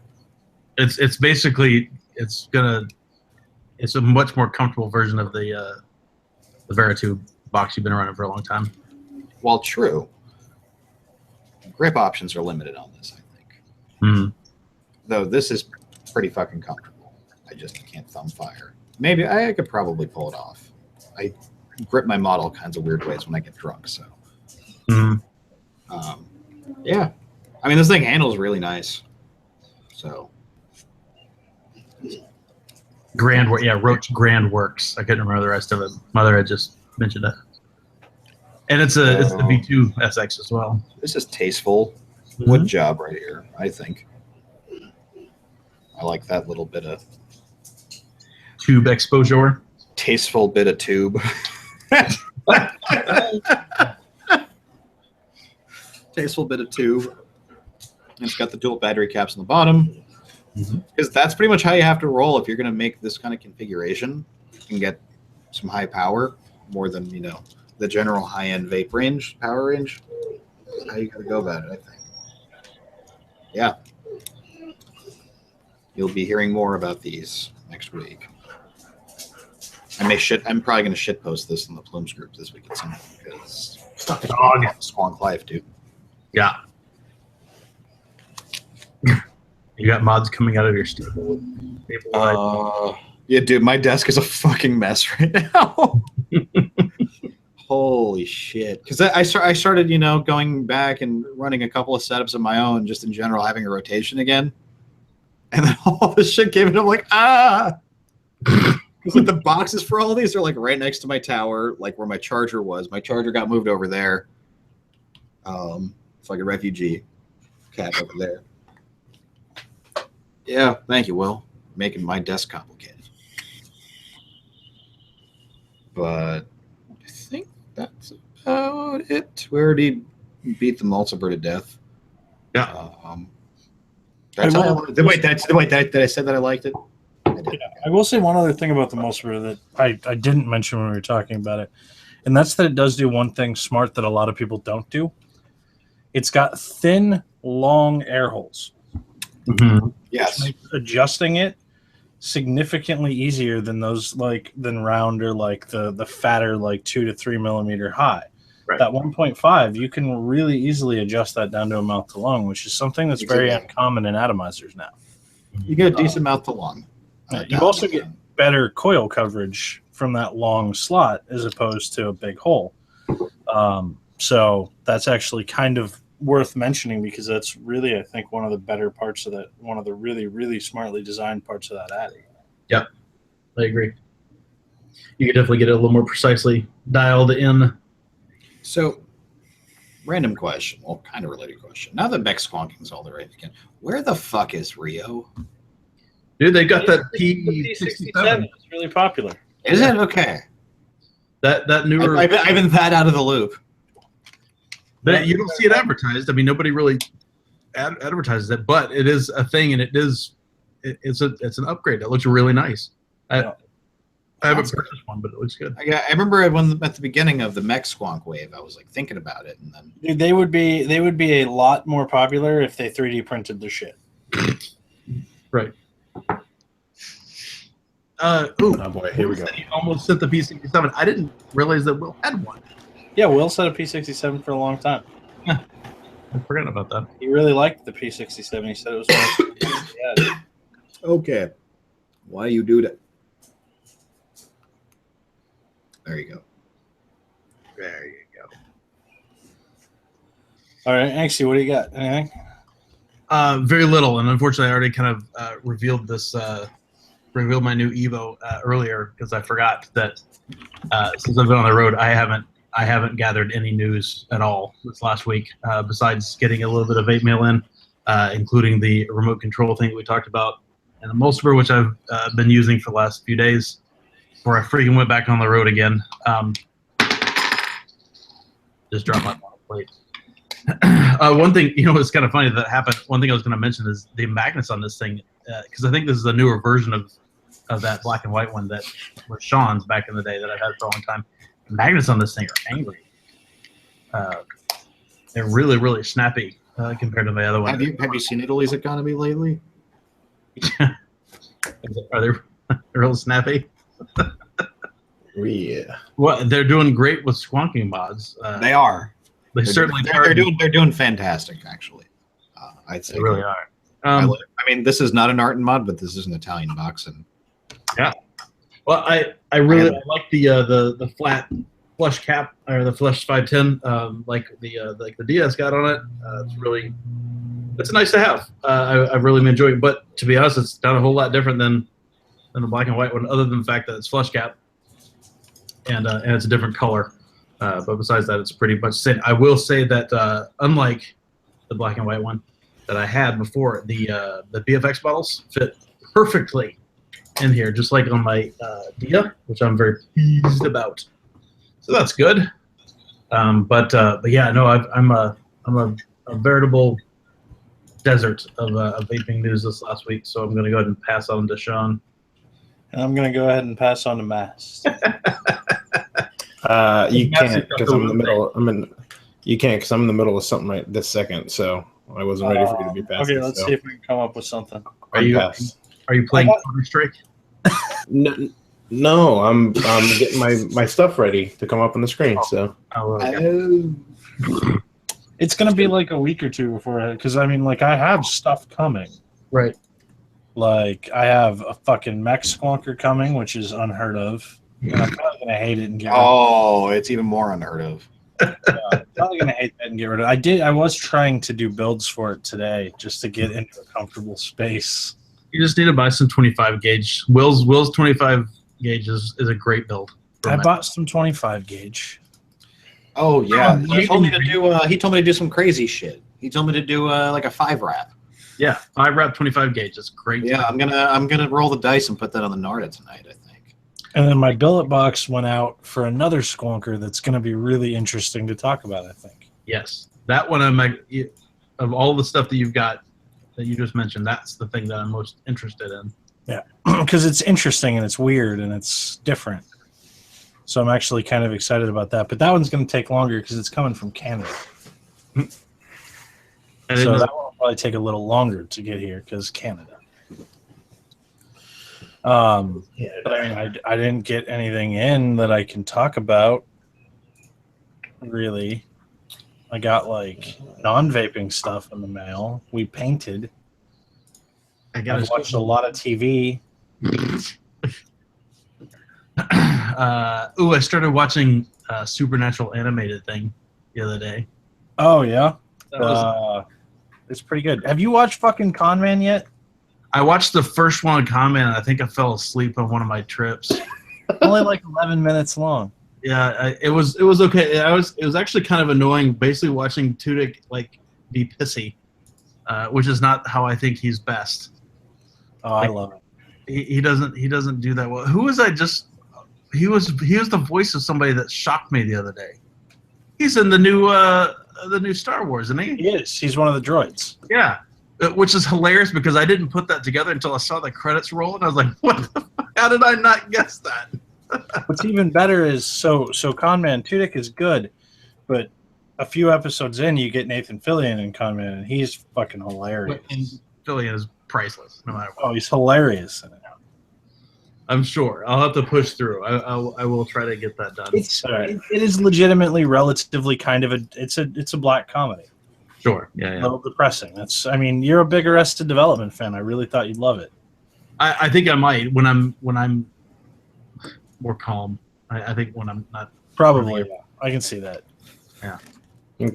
It's basically it's a much more comfortable version of the Veritube box you've been running for a long time. While true, grip options are limited on this, I think. Mm-hmm. Though this is pretty fucking comfortable. I just can't thumb fire. Maybe I could probably pull it off. I grip my mod all kinds of weird ways when I get drunk, so. Mm-hmm. Yeah. I mean, this thing handles really nice. So. Roach Grand Works. I couldn't remember the rest of it. Mother had just mentioned it. And it's the V2 SX as well. This is tasteful. Mm-hmm. Wood job right here, I think. I like that little bit of Tube exposure. tasteful bit of tube. Tasteful bit of tube. And it's got the dual battery caps on the bottom. Because that's pretty much how you have to roll if you're going to make this kind of configuration and get some high power, more than, the general high-end vape range, power range. That's how you got to go about it, I think. Yeah. You'll be hearing more about these next week. I'm probably going to shitpost this in the Plumes group this week at some point because Squonk life, dude. Yeah. You got mods coming out of your stable. Yeah, dude, my desk is a fucking mess right now. Holy shit. Because I started, going back and running a couple of setups of my own, just in general, having a rotation again. And then all this shit came in, I'm like, Because like the boxes for all of these are like right next to my tower, like where my charger was. My charger got moved over there. It's like a refugee cat over there. Yeah, thank you, Will. Making my desk complicated. But I think that's about it. We already beat the Multiver to death. Yeah. That's all I wanted. Wait, did I say that I liked it? I did. Yeah, I will say one other thing about the Multiver that I didn't mention when we were talking about it, and that's that it does do one thing smart that a lot of people don't do. It's got thin, long air holes. Mm-hmm. Yes. Which makes adjusting it significantly easier than than round or like the fatter 2 to 3 millimeter high. Right. That 1.5, you can really easily adjust that down to a mouth to lung, which is something that's very uncommon in atomizers now. You get a decent mouth to lung. You also get better coil coverage from that long slot as opposed to a big hole. So that's actually kind of worth mentioning because that's really, I think, one of the better parts of that, one of the really, really smartly designed parts of that Addy. Yeah, I agree. You could definitely get it a little more precisely dialed in. So, random question, well, kind of related question. Now that Beck Squonking's all the right again, where the fuck is Rio? Dude, they got that P67. P67. It's really popular. Is it? Okay. That newer. I've been that out of the loop. But you don't see it advertised. I mean, nobody really advertises it, but it is a thing, and it's an upgrade. It looks really nice. I haven't purchased one, but it looks good. I remember at the beginning of the Mech Squonk wave, I was like thinking about it, and then Dude, they would be a lot more popular if they 3D printed the shit. Right. Oh boy, here we go. He almost sent the P67. I didn't realize that Will had one. Yeah, Will said a P67 for a long time. I forgot about that. He really liked the P67. He said it was one of his yeah. okay, why you do that? There you go. There you go. All right, Anxie, what do you got? Anything? Very little, and unfortunately, I already kind of revealed my new Evo earlier because I forgot that since I've been on the road, I haven't gathered any news at all this last week besides getting a little bit of vape mail in, including the remote control thing we talked about, and the Multiver, which I've been using for the last few days before I freaking went back on the road again. Just dropped my bottle plate. One thing, it's kind of funny that happened. One thing I was going to mention is the magnets on this thing, because I think this is a newer version of that black and white one that was Sean's back in the day that I've had for a long time. The magnets on this thing are angry. They're really, really snappy compared to my other one. Have you seen Italy's economy lately? Are they real snappy? Yeah. Well, they're doing great with squonking mods. They are. They're doing fantastic, actually. I'd say they really are. I mean, this is not an art and mod, but this is an Italian box, and yeah. Well, I really like the flat flush cap or the flush 510, like the DS got on it. It's nice to have. I've really been enjoying it, but to be honest, it's not a whole lot different than the black and white one, other than the fact that it's flush cap and it's a different color. But besides that, it's pretty much the same. I will say that unlike the black and white one that I had before, the BFX bottles fit perfectly in here, just like on my Dia, which I'm very pleased about. So that's good. But yeah, no, I'm a veritable desert of vaping news this last week. So I'm going to go ahead and pass on to Sean. And I'm going to go ahead and pass on to Mass. You can't because I'm in the middle. You can't because I'm in the middle of something right this second. So I wasn't ready for you to be passed. Okay, let's see if we can come up with something. Are you playing Counter-Strike? No, I'm getting my stuff ready to come up on the screen. So it's gonna be like a week or two before, because I mean, like, I have stuff coming. Right. Like, I have a fucking mech Squonker coming, which is unheard of. And I'm probably gonna hate it and get rid of it. Oh, it's even more unheard of. I'm probably gonna hate that and get rid of it. I was trying to do builds for it today just to get into a comfortable space. You just need to buy some 25 gauge. Will's 25 gauge is a great build. I bought some 25 gauge. Oh yeah, he told me to do some crazy shit. He told me to do like a 5-wrap. Yeah, 5-wrap 25 gauge. That's great. Yeah, I'm gonna roll the dice and put that on the Narda tonight, I think. And then my billet box went out for another Squonker that's going to be really interesting to talk about, I think. Yes, that one of all the stuff that you've got that you just mentioned, that's the thing that I'm most interested in. Yeah, because it's interesting and it's weird and it's different. So I'm actually kind of excited about that. But that one's going to take longer because it's coming from Canada. And So that one will probably take a little longer to get here because Canada. But I mean, I didn't get anything in that I can talk about, really. I got, like, non-vaping stuff in the mail. We painted. I've watched a lot of TV. I started watching a Supernatural animated thing the other day. Oh, yeah? That It's pretty good. Have you watched fucking Con Man yet? I watched the first one on Comment. I think I fell asleep on one of my trips. Only like 11 minutes long. Yeah, it was okay. It was actually kind of annoying, basically watching Tudyk like be pissy, which is not how I think he's best. Oh, I love it. He doesn't do that well. Who was I just? He was the voice of somebody that shocked me the other day. He's in the new Star Wars, isn't he? He is. He's one of the droids. Yeah, which is hilarious because I didn't put that together until I saw the credits roll, and I was like, "What? The fuck? How did I not guess that?" What's even better is so Con Man Tudyk is good, but a few episodes in, you get Nathan Fillion in Con Man, and he's fucking hilarious. And Fillion is priceless, no matter what. Oh, he's hilarious in it. I'm sure. I'll have to push through. I will try to get that done. It is legitimately relatively kind of it's a black comedy. Sure. Yeah. A little depressing. I mean, you're a big Arrested Development fan. I really thought you'd love it. I think I might when I'm more calm. I think when I'm not. Probably. Yeah. I can see that. Yeah.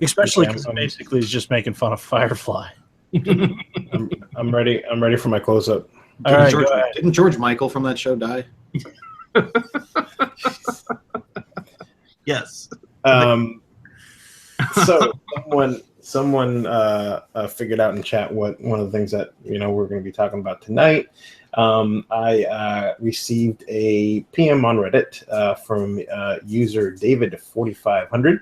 Especially because basically he's just making fun of Firefly. I'm ready. I'm ready for my close up. All right, Didn't George Michael from that show die? Yes. So someone figured out in chat what one of the things that we're going to be talking about tonight. I received a PM on Reddit from user David4500,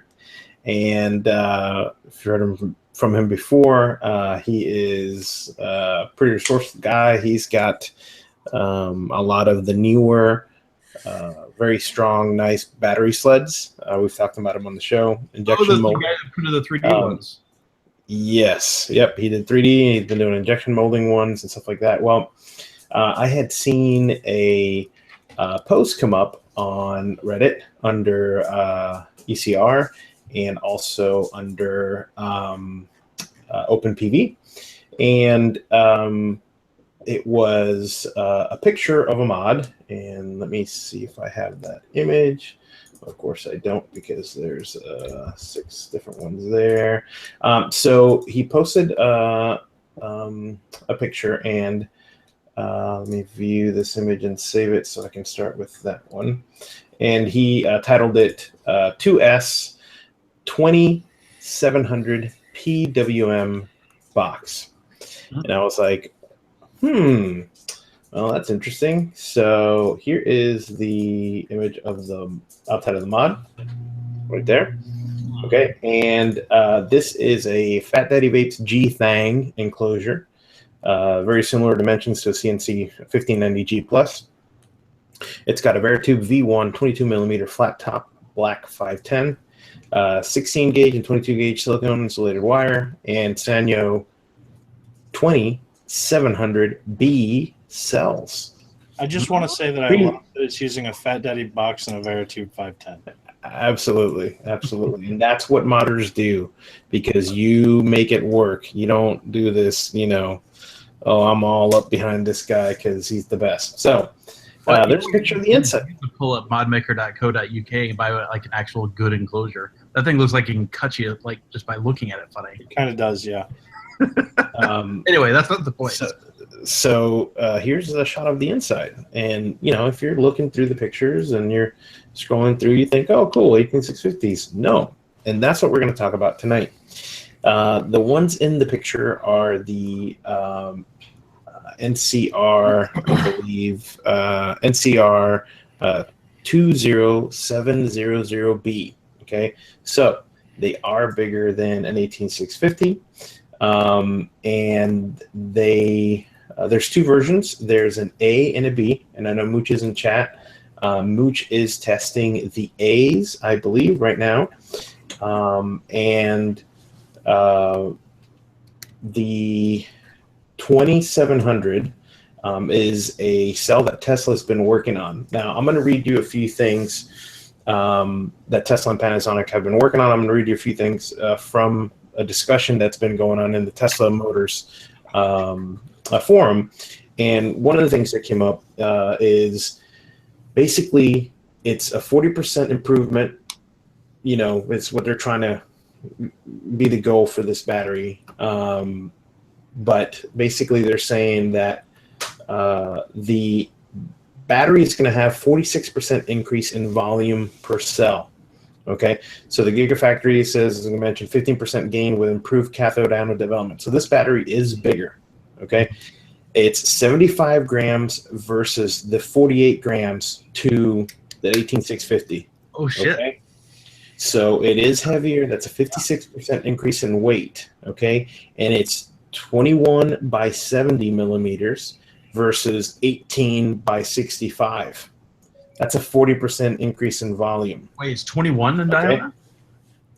and if you heard from him before, he is a pretty resourceful guy. He's got a lot of the newer, very strong, nice battery sleds. We've talked about him on the show. Injection molding. The 3D ones. Yes. Yep. He did 3D. He's been doing injection molding ones and stuff like that. Well, I had seen a post come up on Reddit under ECR and also under OpenPV. And it was a picture of a mod. And let me see if I have that image. Of course I don't, because there's 6 different ones there. So he posted a picture, and let me view this image and save it so I can start with that one. And he titled it 2S 2700 PWM box. And I was like, well, that's interesting. So here is the image of the outside of the mod right there. Okay, and this is a Fat Daddy Vapes G Thang enclosure. Very similar dimensions to a CNC 1590G Plus. It's got a Veritube V1 22 millimeter flat top, black 510, 16 gauge and 22 gauge silicone insulated wire, and Sanyo 2700B cells. I just want to say that I love that it's using a Fat Daddy box and a Veritube 510. Absolutely. And that's what modders do, because you make it work. You don't do this, oh, I'm all up behind this guy because he's the best. So there's a picture of the inside. You can pull up modmaker.co.uk and buy like an actual good enclosure. That thing looks like it can cut you like just by looking at it funny. It kind of does, yeah. Anyway, that's not the point. So here's a shot of the inside. And, if you're looking through the pictures and you're scrolling through, you think, oh, cool, 18650s. No. And that's what we're going to talk about tonight. The ones in the picture are the NCR, I believe, NCR 20700B. Okay, so they are bigger than an 18650, and there's two versions. There's an A and a B, and I know Mooch is in chat. Mooch is testing the A's, I believe, right now, and the 2700 is a cell that Tesla's been working on. Now, I'm going to read you a few things that Tesla and Panasonic have been working on. I'm going to read you a few things from a discussion that's been going on in the Tesla Motors forum. And one of the things that came up is basically it's a 40% improvement. You know, it's what they're trying to be the goal for this battery. But basically they're saying that the battery is going to have 46% increase in volume per cell. Okay, so the Gigafactory says, as I mentioned, 15% gain with improved cathode anode development. So this battery is bigger. Okay, it's 75 grams versus the 48 grams to the 18650. Oh shit! Okay? So it is heavier. That's a 56% increase in weight. Okay, and it's 21 by 70 millimeters versus 18 by 65. That's a 40% increase in volume. Wait, it's 21 in diameter?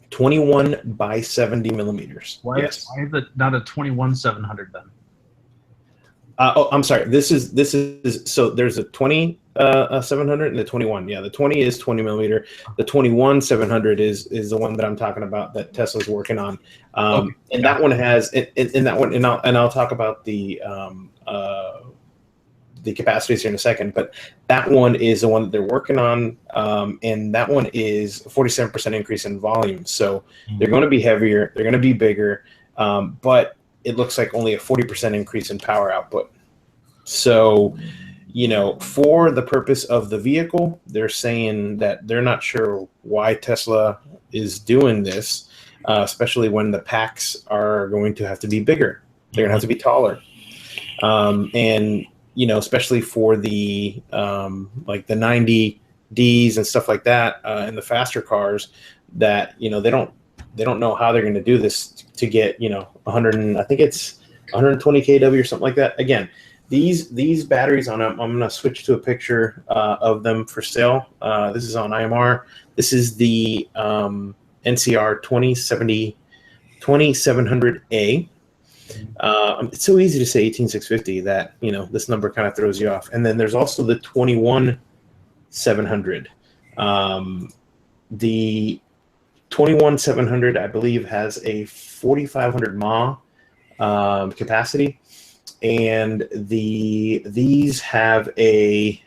21 by 70 millimeters. Why Yes. is it not a 21-700 then? I'm sorry. This is so there's a 20-700 and the 21. Yeah, the 20 is 20 millimeter. The 21-700 is the one that I'm talking about that Tesla's working on. And that one has in that one, and I'll talk about the capacities here in a second. But that one is the one that they're working on, and that one is 47% increase in volume. So they're going to be heavier. They're going to be bigger, but it looks like only a 40% increase in power output. So, you know, for the purpose of the vehicle, they're saying that they're not sure why Tesla is doing this, especially when the packs are going to have to be bigger. They're going to have to be taller. And, you know, especially for the like the 90Ds and stuff like that, and the faster cars that, you know, they don't know how they're going to do this to get, you know, 100 and I think it's 120 kW or something like that. Again, these batteries I'm going to switch to a picture of them for sale. This is on IMR. This is the NCR 2700A. It's so easy to say 18650 that, you know, this number kind of throws you off. And then there's also the 21700. The 21700, I believe, has a 4,500 mAh capacity, and these have a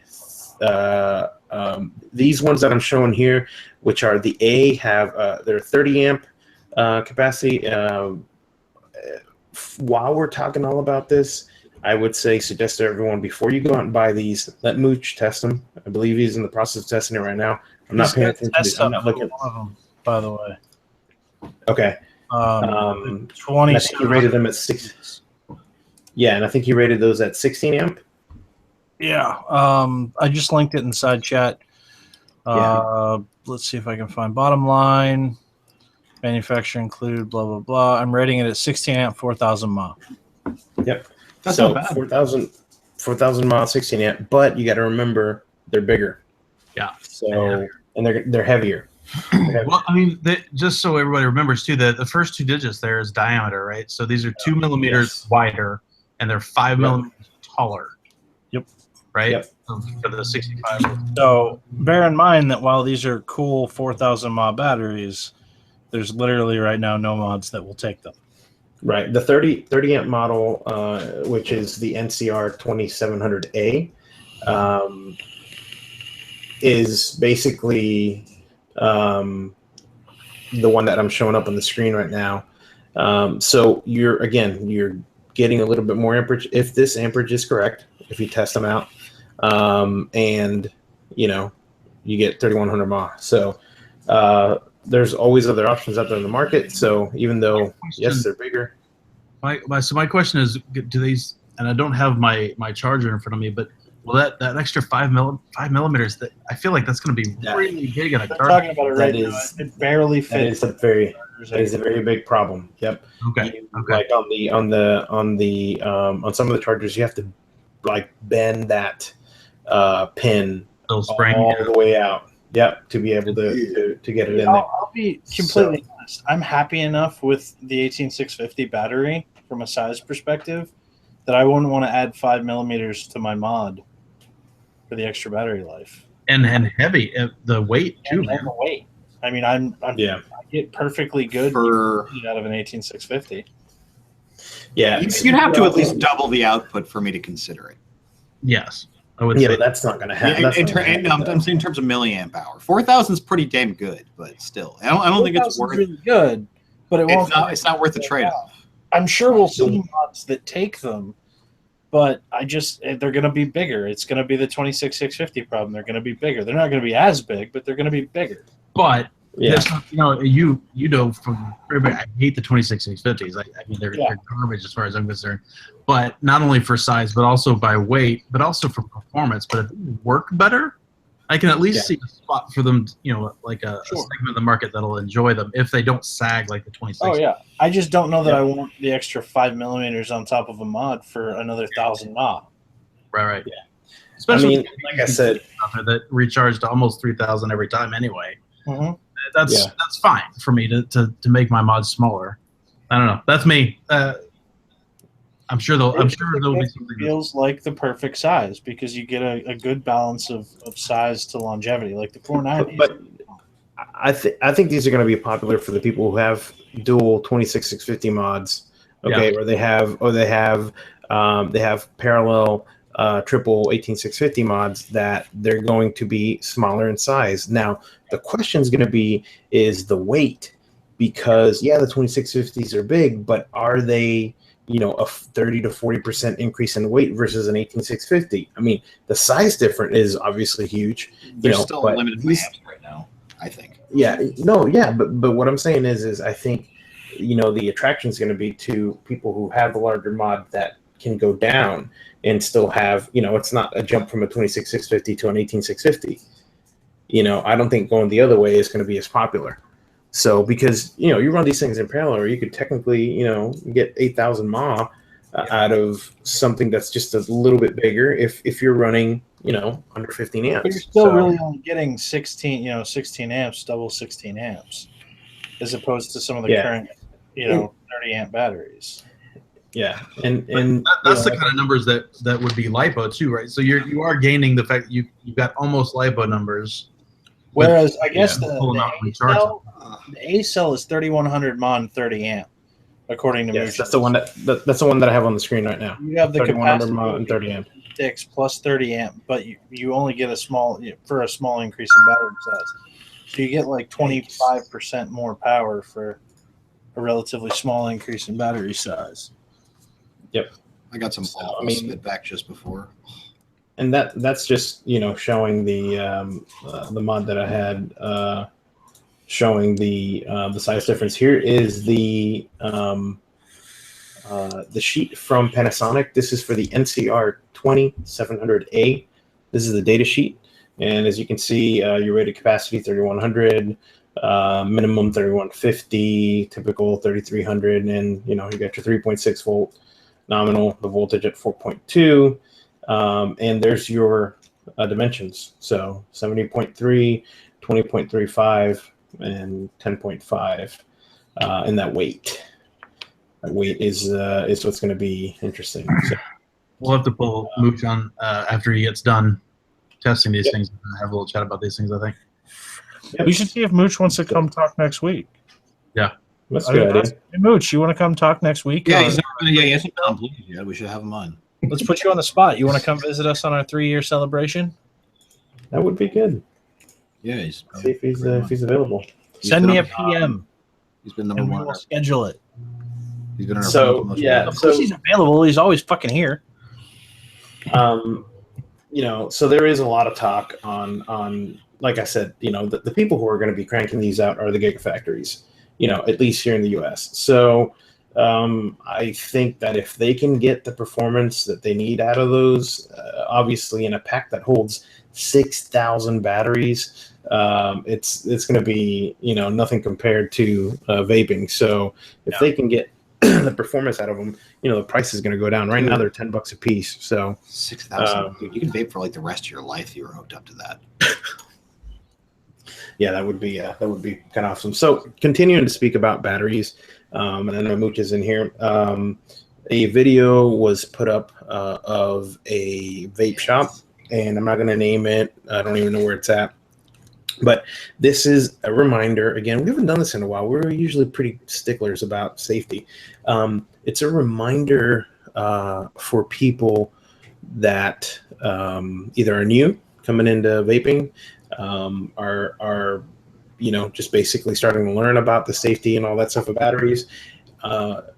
these ones that I'm showing here, which are the A, have their 30 amp capacity. While we're talking all about this, I would suggest to everyone, before you go out and buy these, let Mooch test them. I believe he's in the process of testing it right now. I'm not paying attention to I'm not looking. One of them, by the way. Okay. 20. I think he rated them at 6. Yeah, and I think he rated those at 16 amp. Yeah. I just linked it in the side chat. Let's see if I can find bottom line. Manufacturer include, blah, blah, blah. I'm rating it at 16 amp, 4,000 mAh. Yep. That's so not bad. 4,000 mAh, 16 amp. But you got to remember, they're bigger. Yeah. So, and they're heavier. Well, I mean, just so everybody remembers too, the first two digits there is diameter, right? So these are 2 millimeters wider, and they're 5 millimeters taller. Yep. Right. Yep. For the 65. So bear in mind that while these are cool 4,000 mAh batteries, there's literally right now no mods that will take them. Right. The 30 amp model, which is the NCR 2700A, is basically the one that I'm showing up on the screen right now. So you're getting a little bit more amperage if this amperage is correct, if you test them out, and you know, you get 3,100 mAh. So there's always other options out there in the market. So even though yes, they're bigger. So my question is, do these? And I don't have my charger in front of me, but Well, that extra 5 millimeters, that I feel like that's going to be really big on a We're dart. talking about it right That now. is- It barely That fits. is a very big problem. Yep. Okay. Like on some of the chargers, you have to like bend that pin Little spring. all the way out. Yep, to be able to get it in there. I'll be completely honest. I'm happy enough with the 18650 battery from a size perspective that I wouldn't want to add 5 millimeters to my mod for the extra battery life And heavy, the weight too. and the weight. I mean, I get perfectly good For out of an 18650. Yeah, you'd have to at least double the output for me to consider it. Yes, I would yeah, say but that's not going to happen. I'm saying in terms of milliamp hour. 4,000 is pretty damn good, but still, I don't think it's worth. really good, but it won't. It's not worth the trade-off. I'm sure we'll see mods that take them, but they're going to be bigger. It's going to be the 26650 problem. They're going to be bigger. They're not going to be as big, but they're going to be bigger. But Yeah. you know from everybody, I hate the 26650s. I mean, they're garbage as far as I'm concerned. But not only for size, but also by weight, but also for performance. But if they work better, I can at least see a spot for them. Like a segment of the market that'll enjoy them if they don't sag like the 26. Oh yeah, I just don't know that I want the extra 5 millimeters on top of a mod for another 1,000 mah. Right. Yeah. Especially like I said, out there that recharge to almost 3,000 every time anyway. Mm-hmm. That's fine for me to make my mods smaller. I don't know. That's me. I'm sure there'll be something. Feels like the perfect size because you get a good balance of size to longevity, like the 490. But I think these are going to be popular for the people who have dual 26650 mods. Okay, or they have parallel triple 18650 mods that they're going to be smaller in size. Now the question is going to be is the weight, because the 2650s are big, but are they a 30 to 40% increase in weight versus an 18650? I mean, the size difference is obviously huge. There's still limited amps right now, I think. But what I'm saying is I think the attraction is going to be to people who have a larger mod that can go down and still have it's not a jump from a 26650 to an 18650. I don't think going the other way is going to be as popular. So because you run these things in parallel, or you could technically get 8,000 mAh out of something that's just a little bit bigger if you're running under 15 amps. But you're still really only getting 16 amps, double 16 amps, as opposed to some of the current 30 amp batteries. Yeah, and that's the kind of numbers that would be lipo too, right? So you are gaining the fact that you've got almost lipo numbers. Whereas I guess the A cell is 3100 mAh and 30 amp, according to Mooch. That's the one that I have on the screen right now. You have the 3100 mAh and 30 amp. 6 plus 30 amp, but you only get a small increase in battery size. So you get like 25% more power for a relatively small increase in battery size. Yep. I got some spit back just before. And that's just showing the mod that I had showing the size difference. Here is the sheet from Panasonic. This is for the NCR 20700A. This is the data sheet, and as you can see, your rated capacity 3100, minimum 3150, typical 3300, and you got your 3.6 volt nominal, the voltage at 4.2. And there's your dimensions. So 70.3, 20.35, and 10.5. And that weight. That weight is what's going to be interesting. So, we'll have to pull Mooch on after he gets done testing these things. Have a little chat about these things, I think. We should see if Mooch wants to come talk next week. Yeah. That's a good idea. Hey, Mooch, you want to come talk next week? Yeah, he hasn't come yet. We should have him on. Let's put you on the spot. You want to come visit us on our 3-year celebration? That would be good. Yeah, see if he's available. Send me a PM. He's been number one. We'll schedule it. He's been on our of course he's available. He's always fucking here. So there is a lot of talk on like I said, the people who are going to be cranking these out are the gigafactories. At least here in the U.S. So I think that if they can get the performance that they need out of those, obviously in a pack that holds 6,000 batteries, it's going to be, you know, nothing compared to vaping. So if they can get the performance out of them, you know, the price is going to go down. Right now they're $10 a piece. So 6,000. You can vape for like the rest of your life if you were hooked up to that. Yeah, that would be kind of awesome. So continuing to speak about batteries, and I know Mooch is in here. A video was put up of a vape shop, and I'm not going to name it. I don't even know where it's at. But this is a reminder. Again, we haven't done this in a while. We're usually pretty sticklers about safety. It's a reminder for people that either are new coming into vaping, are you know, just basically starting to learn about the safety and all that stuff of batteries. A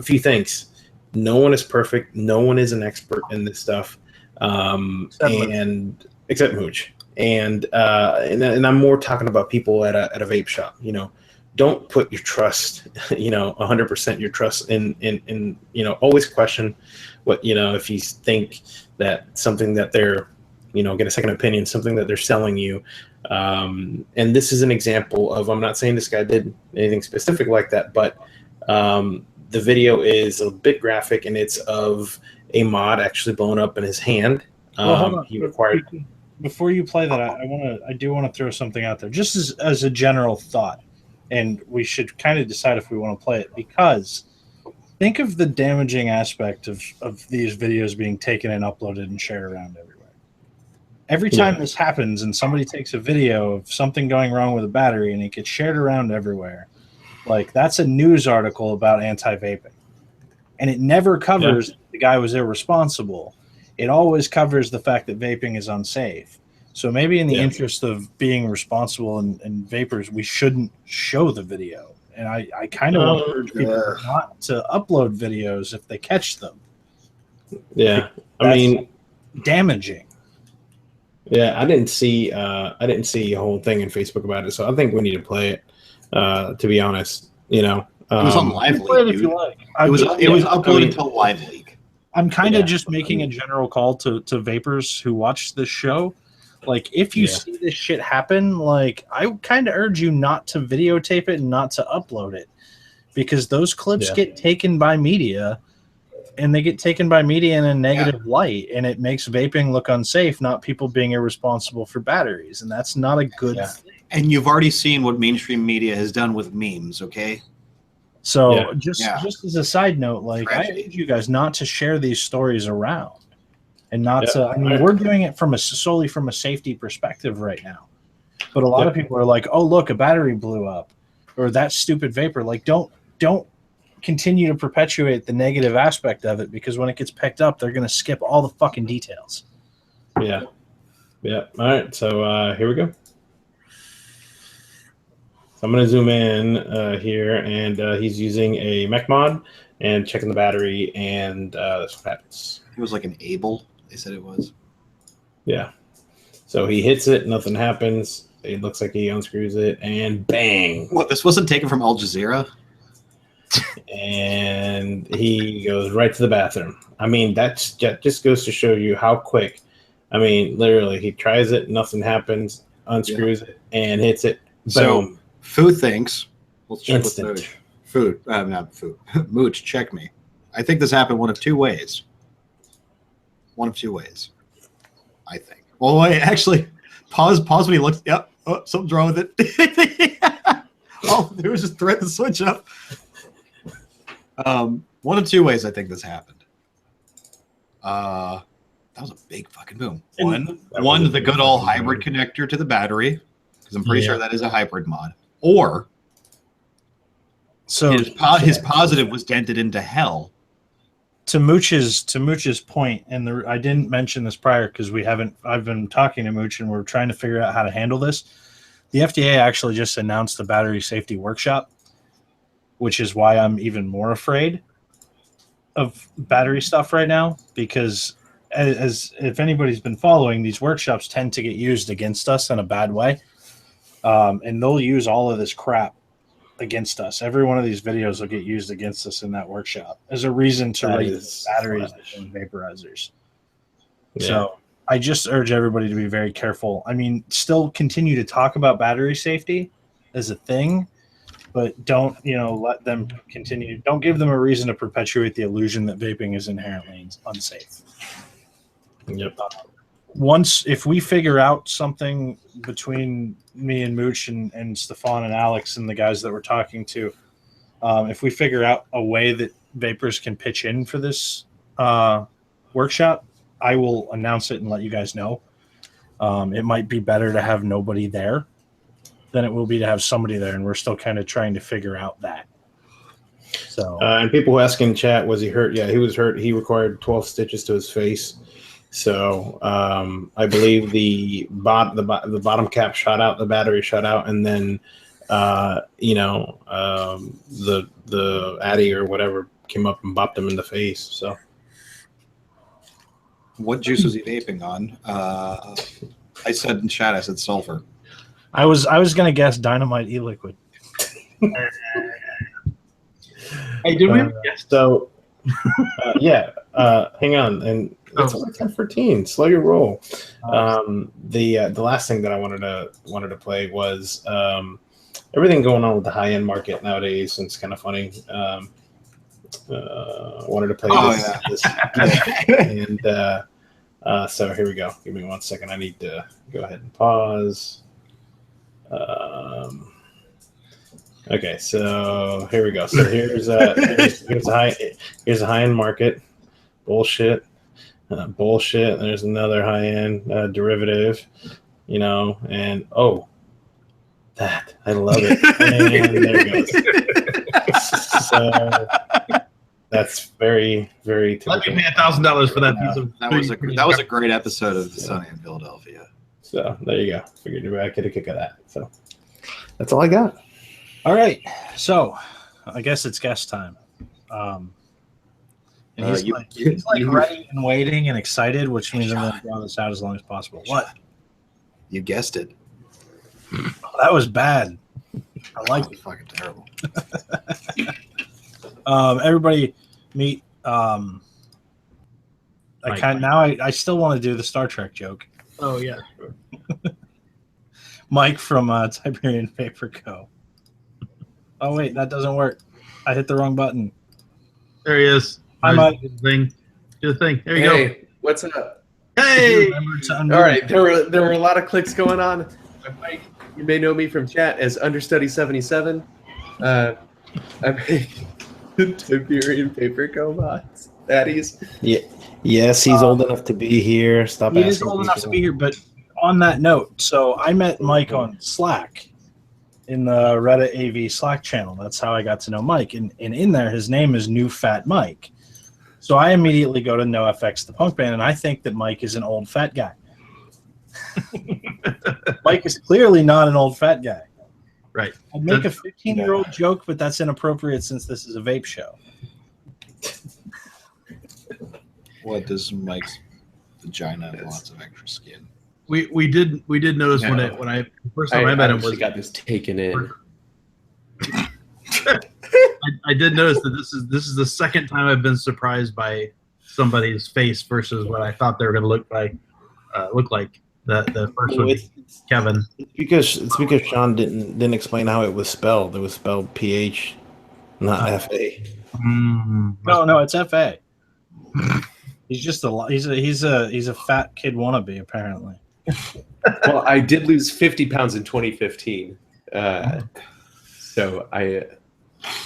few things. No one is perfect. No one is an expert in this stuff, except Mooch. And I'm more talking about people at a vape shop. You know, don't put your trust, you know, 100% your trust in, you know, always question what, you know, if you think that something that they're, you know, get a second opinion, something that they're selling you. And this is an example of, I'm not saying this guy did anything specific like that, but the video is a bit graphic, and it's of a mod actually blown up in his hand. Well, hold on. He required. Before you play that, I do want to throw something out there, just as a general thought, and we should kind of decide if we want to play it, because think of the damaging aspect of these videos being taken and uploaded and shared around everywhere. Every time this happens and somebody takes a video of something going wrong with a battery and it gets shared around everywhere, like that's a news article about anti-vaping. And it never covers the guy was irresponsible. It always covers the fact that vaping is unsafe. So maybe in the interest of being responsible and vapors, we shouldn't show the video. And I kind of want to urge people not to upload videos if they catch them. Yeah, I mean, damaging. Yeah, I didn't see a whole thing in Facebook about it, so I think we need to play it. To be honest, you know, it was on Live Leak. Play it if you like. It was uploaded to Live Leak. I'm kind of just making a general call to vapors who watch this show. Like, if you see this shit happen, like, I kind of urge you not to videotape it and not to upload it, because those clips get taken by media, and they get taken by media in a negative light, and it makes vaping look unsafe, not people being irresponsible for batteries, and that's not a good thing. And you've already seen what mainstream media has done with memes, okay? So just as a side note, like, I urge you guys not to share these stories around, and not to. I mean, we're doing it solely from a safety perspective right now, but a lot of people are like, "Oh, look, a battery blew up," or "that stupid vapor." Like, don't continue to perpetuate the negative aspect of it, because when it gets picked up, they're going to skip all the fucking details. Yeah. All right, so here we go. I'm going to zoom in here, and he's using a mech mod and checking the battery, and that's what happens. It was like an Able, they said it was. Yeah. So he hits it, nothing happens. It looks like he unscrews it, and bang. What, this wasn't taken from Al Jazeera? And he goes right to the bathroom. I mean, that just goes to show you how quick. I mean, literally, he tries it, nothing happens, unscrews it, and hits it. Boom. So, Food thinks. Let's check Instant. with Food. Not Food. Mooch, check me. I think this happened one of two ways. I think. Well, wait, actually, pause when he looks. Yep. Oh, something's wrong with it. Oh, there was just thread the switch up. One of two ways I think this happened. That was a big fucking boom. One, the good old hybrid connector to the battery, because I'm pretty sure that is a hybrid mod. Or so his positive was dented into hell. To Mooch's point, and I didn't mention this prior because I've been talking to Mooch and we're trying to figure out how to handle this. The FDA actually just announced the battery safety workshop, which is why I'm even more afraid of battery stuff right now, because as if anybody's been following, these workshops tend to get used against us in a bad way. And they'll use all of this crap against us. Every one of these videos will get used against us in that workshop as a reason to That rate is batteries flash. and vaporizers. Yeah. So I just urge everybody to be very careful. I mean, still continue to talk about battery safety as a thing, but don't, let them continue. Don't give them a reason to perpetuate the illusion that vaping is inherently unsafe. Yep. If we figure out something between me and Mooch and Stefan and Alex and the guys that we're talking to, if we figure out a way that vapors can pitch in for this workshop, I will announce it and let you guys know. It might be better to have nobody there than it will be to have somebody there, and we're still kind of trying to figure out that. So, And people who ask in chat, was he hurt? Yeah, he was hurt. He required 12 stitches to his face. So I believe the bottom cap shot out, the battery shot out, and then the Addy or whatever came up and bopped him in the face. So What juice was he vaping on? I said in chat, I said sulfur. I was gonna guess dynamite e-liquid. Hey, did we have a guest? So hang on, and it's only 10:14. Slow your roll. The last thing that I wanted to play was everything going on with the high end market nowadays, and it's kind of funny. Wanted to play this and so here we go. Give me 1 second. I need to go ahead and pause. Okay, so here we go. So here's a high end market. Bullshit. There's another high end derivative, and that I love it. And there it goes. So that's very, very typical. Let me pay $1,000 for that piece of. That was a great episode of Sunny in Philadelphia. So there you go. Figured I'd get a kick of that. So that's all I got. All right, so I guess it's guest time. And he's ready and waiting and excited, which means I'm going to draw this out as long as possible. What? You guessed it. That was bad. I like it. Fucking terrible. Everybody meet. I still want to do the Star Trek joke. Oh yeah. Mike from Tiberian Vapor Co. Oh wait, that doesn't work. I hit the wrong button. There he is. Hi, Mike. Do the thing. There you Hey, what's up? go. Hey. All All right, there were a lot of clicks going on. You may know me from chat as Understudy77. I make Tiberian Paper Co bots. Baddies. Yeah. Yes, he's old enough to be here. Stop He asking. is old enough to people. be here, but on that note, so I met Mike on Slack in the Reddit AV Slack channel. That's how I got to know Mike. And in there, his name is New Fat Mike. So I immediately go to NoFX, the punk band, and I think that Mike is an old fat guy. Mike is clearly not an old fat guy. Right. I'd make a 15-year-old joke, but that's inappropriate since this is a vape show. What does Mike's vagina have lots of extra skin? We did notice when I first time I met him was got this taken in. I did notice that this is the second time I've been surprised by somebody's face versus what I thought they were going to look like. The first one, Kevin. It's because Sean didn't explain how it was spelled. It was spelled PH, not FA. No, it's FA. He's just he's a fat kid wannabe apparently. Well, I did lose 50 pounds in 2015. So I,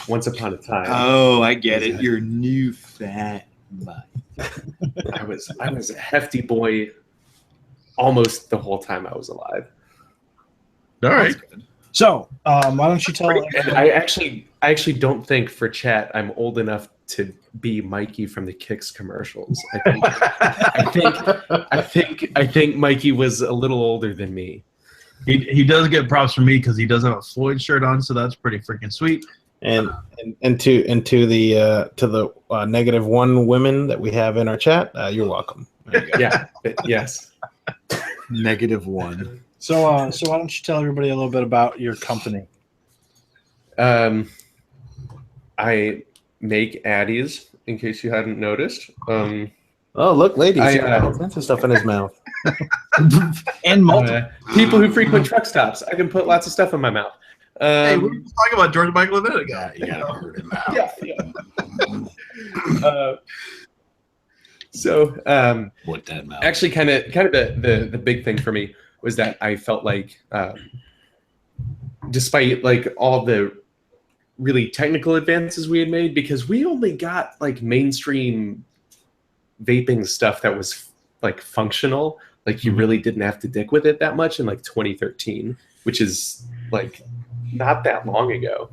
once upon a time. Oh, I get it. You're new fat Mike. I was a hefty boy almost the whole time I was alive. All right. So why don't you tell? And I actually don't think for chat I'm old enough to be Mikey from the Kicks commercials. I think Mikey was a little older than me. He does get props from me because he does have a Floyd shirt on, so that's pretty freaking sweet. And to the -1 women that we have in our chat, you're welcome. There you go. Yeah. Yes. -1. So why don't you tell everybody a little bit about your company? I make addies, in case you hadn't noticed. Oh, look, ladies. I, He's got all kinds of stuff in his mouth. And multiple. People who frequent truck stops, I can put lots of stuff in my mouth. Hey, we were just talking about George Michael a minute ago. You gotta hurt him out. So, What that mouth? actually, kind of the big thing for me was that I felt like, despite like all the really technical advances we had made, because we only got like mainstream vaping stuff that was like functional, like you really didn't have to dick with it that much in like 2013, which is like not that long ago.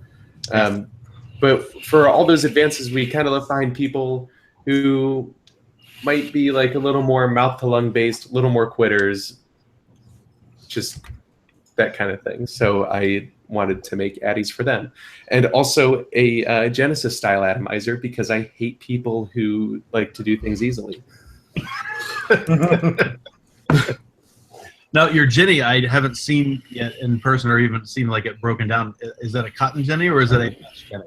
But for all those advances, we kind of left behind people who might be like a little more mouth to lung based, a little more quitters, just that kind of thing. So I wanted to make addies for them, and also a Genesis style atomizer, because I hate people who like to do things easily. Now, your Jenny, I haven't seen yet in person, or even seen like it broken down. Is that a cotton Jenny, or is that a mesh Jenny?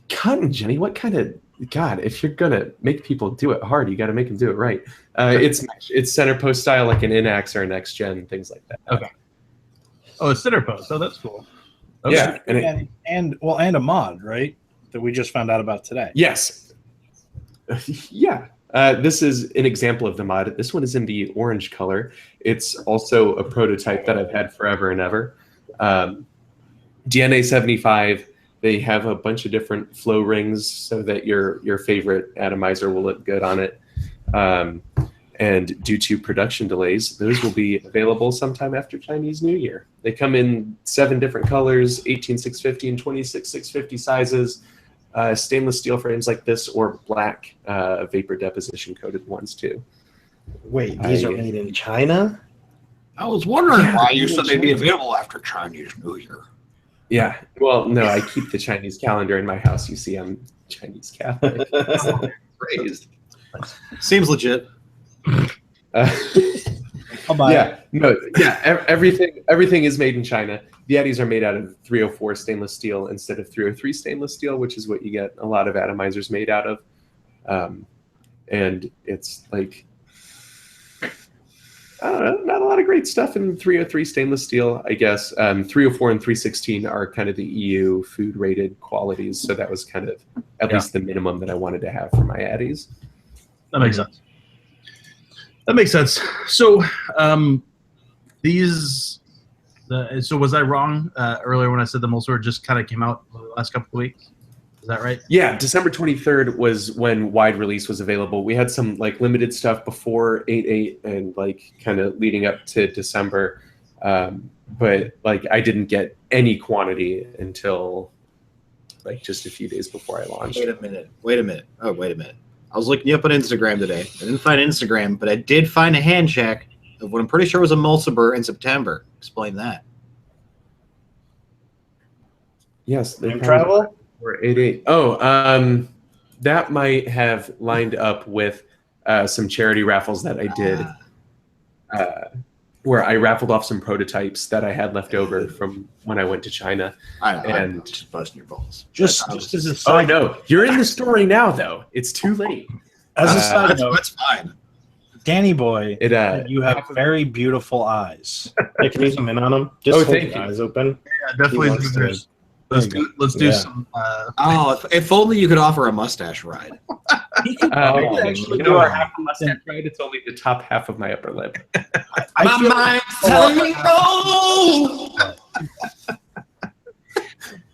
Cotton Jenny? What kind of God? If you're gonna make people do it hard, you got to make them do it right. It's center post style, like an Inax or an Next Gen, things like that. Okay. Oh, it's center post. Oh, that's cool. Okay. Yeah, and and a mod, right? That we just found out about today. yes, yeah. This is an example of the mod. This one is in the orange color. It's also a prototype that I've had forever and ever. DNA 75. They have a bunch of different flow rings so that your favorite atomizer will look good on it. And due to production delays, those will be available sometime after Chinese New Year. They come in 7 different colors, 18650 and 26650 sizes, stainless steel frames like this, or black vapor deposition coated ones too. Wait, these are made in China? I was wondering why you said they'd be available after Chinese New Year. Yeah, well, no, I keep the Chinese calendar in my house. You see, I'm Chinese Catholic. Raised. Seems legit. Everything is made in China. The addies are made out of 304 stainless steel instead of 303 stainless steel, which is what you get a lot of atomizers made out of. And it's like, I don't know, not a lot of great stuff in 303 stainless steel, I guess. 304 and 316 are kind of the EU food rated qualities, so that was kind of at least the minimum that I wanted to have for my addies. That makes sense. That makes sense. So, so was I wrong earlier when I said the Mulsor just kind of came out the last couple of weeks? Is that right? Yeah, December 23rd was when wide release was available. We had some like limited stuff before 8/8 and like kind of leading up to December, but like I didn't get any quantity until like just a few days before I launched. Wait a minute. Oh, wait a minute. I was looking you up on Instagram today. I didn't find Instagram, but I did find a hand check of what I'm pretty sure was a Mulciber in September. Explain that. Yes, they travel? Or 8/8. Oh, that might have lined up with some charity raffles that I did, where I raffled off some prototypes that I had left over from when I went to China. I'm just busting your balls. Just as a Oh side no, you're in the story now, though. It's too late. As a side note, That's fine. Danny boy, It you have very beautiful eyes. Hey, can you zoom in on them? Just hold thank your you. eyes open. Yeah, definitely. He wants to- Let's do Yeah. some. Oh, if only you could offer a mustache ride. He could Oh, actually, you do know, our half a mustache right. It's only the top half of my upper lip. I feel mind's telling me no.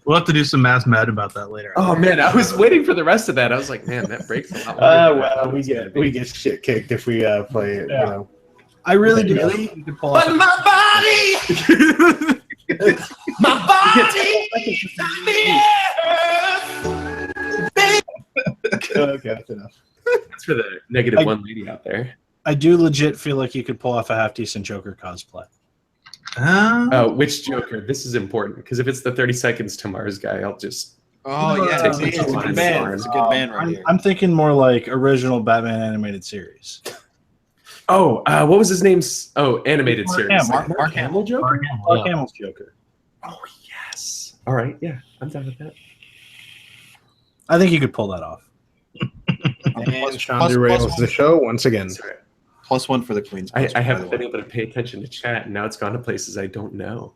We'll have to do some mass mad about that later. Oh man, I was waiting for the rest of that. I was like, man, that breaks a lot. longer than I thought it Well, was gonna be. we get shit kicked if we play it. Yeah. You know. I really do. Really? You could pull off But my body, my body, Okay, that's enough. That's for the negative one lady out there. I do legit feel like you could pull off a half decent Joker cosplay. Which Joker? This is important because if it's the 30 Seconds to Mars guy, I'll just. Oh yeah, Takes it's me a to good the band. barn. It's a good band right here. I'm thinking more like original Batman animated series. Oh, what was his name? Oh, animated Mark series. Hamill. Mark Hamill Joker? Mark Hamill's Joker. Oh yes. All right, yeah, I'm done with that. I think you could pull that off. And Sean derails the show once again. Sorry. +1 for the Queen's. I haven't been able to pay attention to chat, and now it's gone to places I don't know.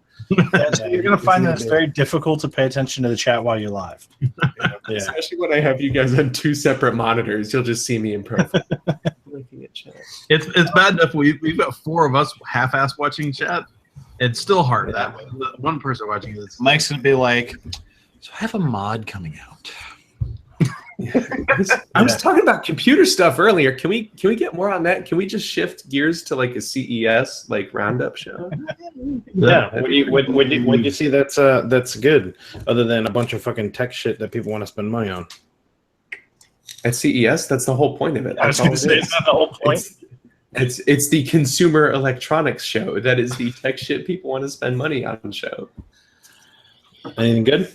So you're going to find that it's very difficult to pay attention to the chat while you're live. Yeah. Especially when I have you guys on 2 separate monitors, you'll just see me in profile. Looking at chat. It's bad enough we've got 4 of us half-ass watching chat. It's still hard that way. One person watching this. Mike's gonna be like, so I have a mod coming out. I was talking about computer stuff earlier. Can we get more on that? Can we just shift gears to like a CES like roundup show? Yeah. When you see that's good, other than a bunch of fucking tech shit that people want to spend money on. At CES, that's the whole point of it. I was going to say, it's not the whole point. It's the consumer electronics show. That is the tech shit people want to spend money on show. Anything good?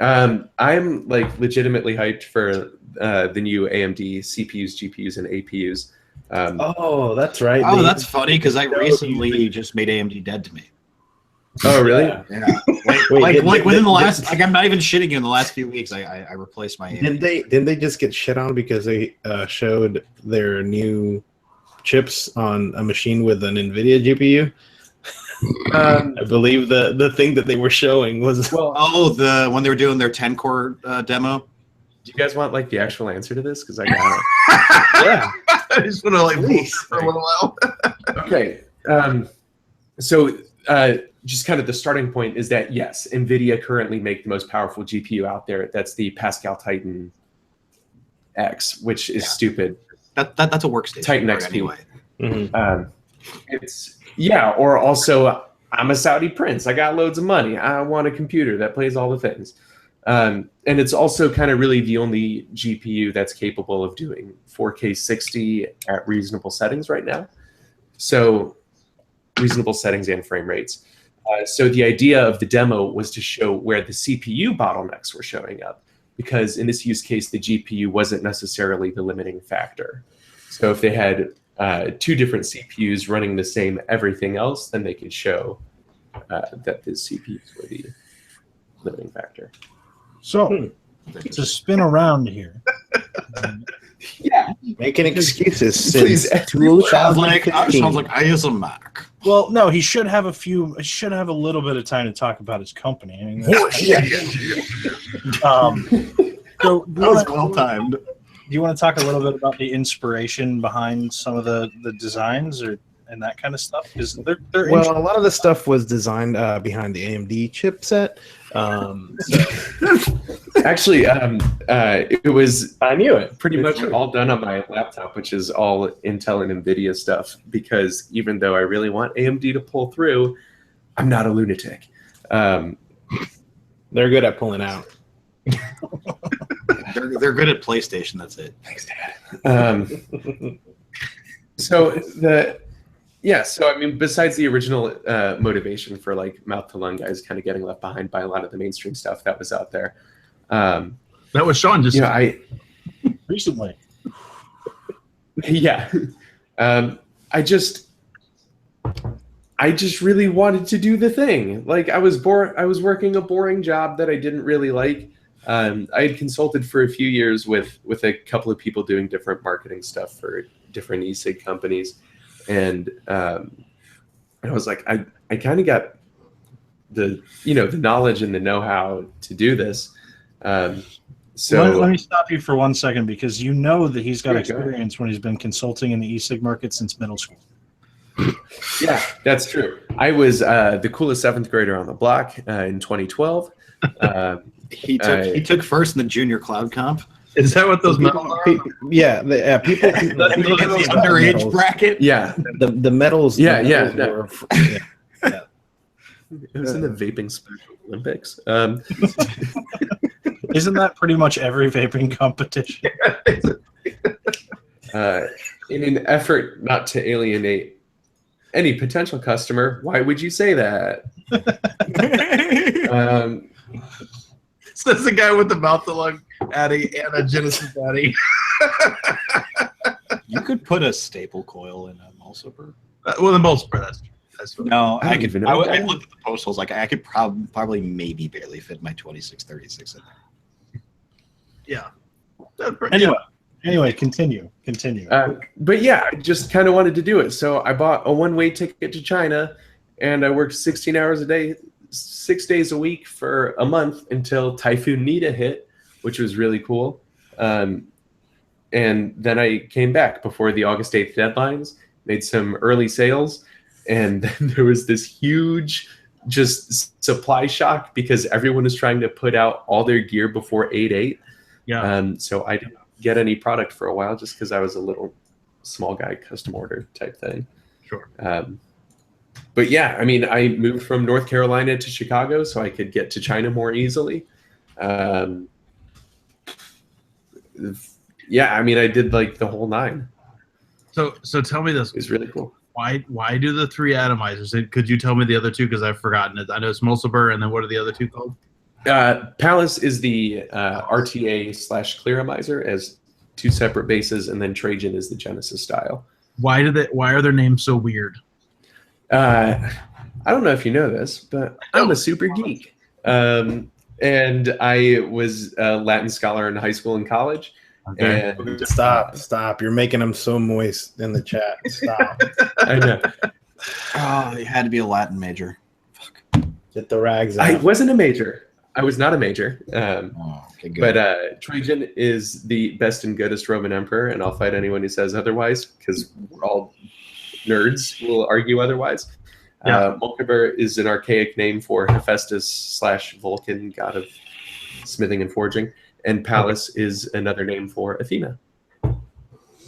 I'm like legitimately hyped for the new AMD CPUs, GPUs, and APUs. Oh, that's right. Oh, that's funny because I recently just made AMD dead to me. Oh, really? Yeah. Like within the last, like I'm not even shitting you. In the last few weeks, I replaced my AMD. Didn't they just get shit on because they showed their new chips on a machine with an NVIDIA GPU? I believe the thing that they were showing was when they were doing their 10-core demo. Do you guys want like the actual answer to this? Because I got it. yeah. I just want to like bullshit for a little while. Okay. So just kind of the starting point is that yes, NVIDIA currently make the most powerful GPU out there. That's the Pascal Titan X, which is stupid. That's a workstation. Titan XP. Anyway. Mm-hmm. Or also I'm a Saudi prince. I got loads of money. I want a computer that plays all the things. And it's also kind of really the only GPU that's capable of doing 4K 60 at reasonable settings right now. So reasonable settings and frame rates. So the idea of the demo was to show where the CPU bottlenecks were showing up, because in this use case, the GPU wasn't necessarily the limiting factor. So if they had 2 different CPUs running the same everything else, then they could show that the CPUs were the limiting factor. So, to spin around here. Yeah. Making excuses Please, since Sounds like 2015. I use a Mac. Well, no, he should have a little bit of time to talk about his company. I mean, So that was well timed. Do you want to talk a little bit about the inspiration behind some of the designs and that kind of stuff? Because they're Well, a lot of the stuff was designed behind the AMD chipset. Actually, it was I knew it. pretty much all done on my laptop, which is all Intel and NVIDIA stuff, because even though I really want AMD to pull through, I'm not a lunatic. They're good at pulling out. They're good at PlayStation. That's it. Thanks, Dad. So I mean, besides the original motivation for like mouth to lung guys kind of getting left behind by a lot of the mainstream stuff that was out there. That was Sean just recently. Yeah. I just really wanted to do the thing. Like I was working a boring job that I didn't really like. I had consulted for a few years with a couple of people doing different marketing stuff for different e-cig companies. And I was like, I kind of got the knowledge and the know-how to do this. So let me stop you for 1 second, because you know that he's got experience when he's been consulting in the e-cig market since middle school. Yeah, that's true. I was the coolest 7th grader on the block in 2012. He took first in the junior cloud comp. Is that what those medals are? Yeah, people. The underage bracket. Yeah, the medals. Yeah, the yeah, medals yeah. were- it was in the vaping special Olympics. Isn't that pretty much every vaping competition? In an effort not to alienate any potential customer, why would you say that? Says the guy with the mouth to lung Addy and a Genesis Addy. You could put a staple coil in a Mulciber. Well, the Mulciber, that's true. No, I I don't could. even I, know. I looked at the postals. Like I could probably maybe barely fit my 2636 in there. Yeah. Anyway, continue. But yeah, I just kind of wanted to do it. So I bought a one-way ticket to China, and I worked 16 hours a day, 6 days a week for a month until Typhoon Nita hit, which was really cool. And then I came back before the August 8th deadlines, made some early sales, and then there was this huge just supply shock because everyone was trying to put out all their gear before 8/8. Yeah. So I didn't get any product for a while just because I was a little small guy custom order type thing. Sure. But yeah, I mean, I moved from North Carolina to Chicago so I could get to China more easily. Yeah, I mean, I did like the whole 9. So tell me this. It was really cool. Why do the 3 atomizers? And could you tell me the other 2? Because I've forgotten it. I know it's Mulciber, and then what are the other 2 called? Palace is the RTA/Clearamizer as 2 separate bases, and then Trajan is the Genesis style. Why are their names so weird? I don't know if you know this, but I'm a super geek. And I was a Latin scholar in high school and college. Okay. And Stop. You're making them so moist in the chat. Stop. I know. Oh, you had to be a Latin major. Get the rags out. I wasn't a major. I was not a major. Okay, good. But Trajan is the best and goodest Roman emperor, and I'll fight anyone who says otherwise because we're all nerds who will argue otherwise. Yeah. Mulciber is an archaic name for Hephaestus/Vulcan, god of smithing and forging, and Pallas is another name for Athena. Oh,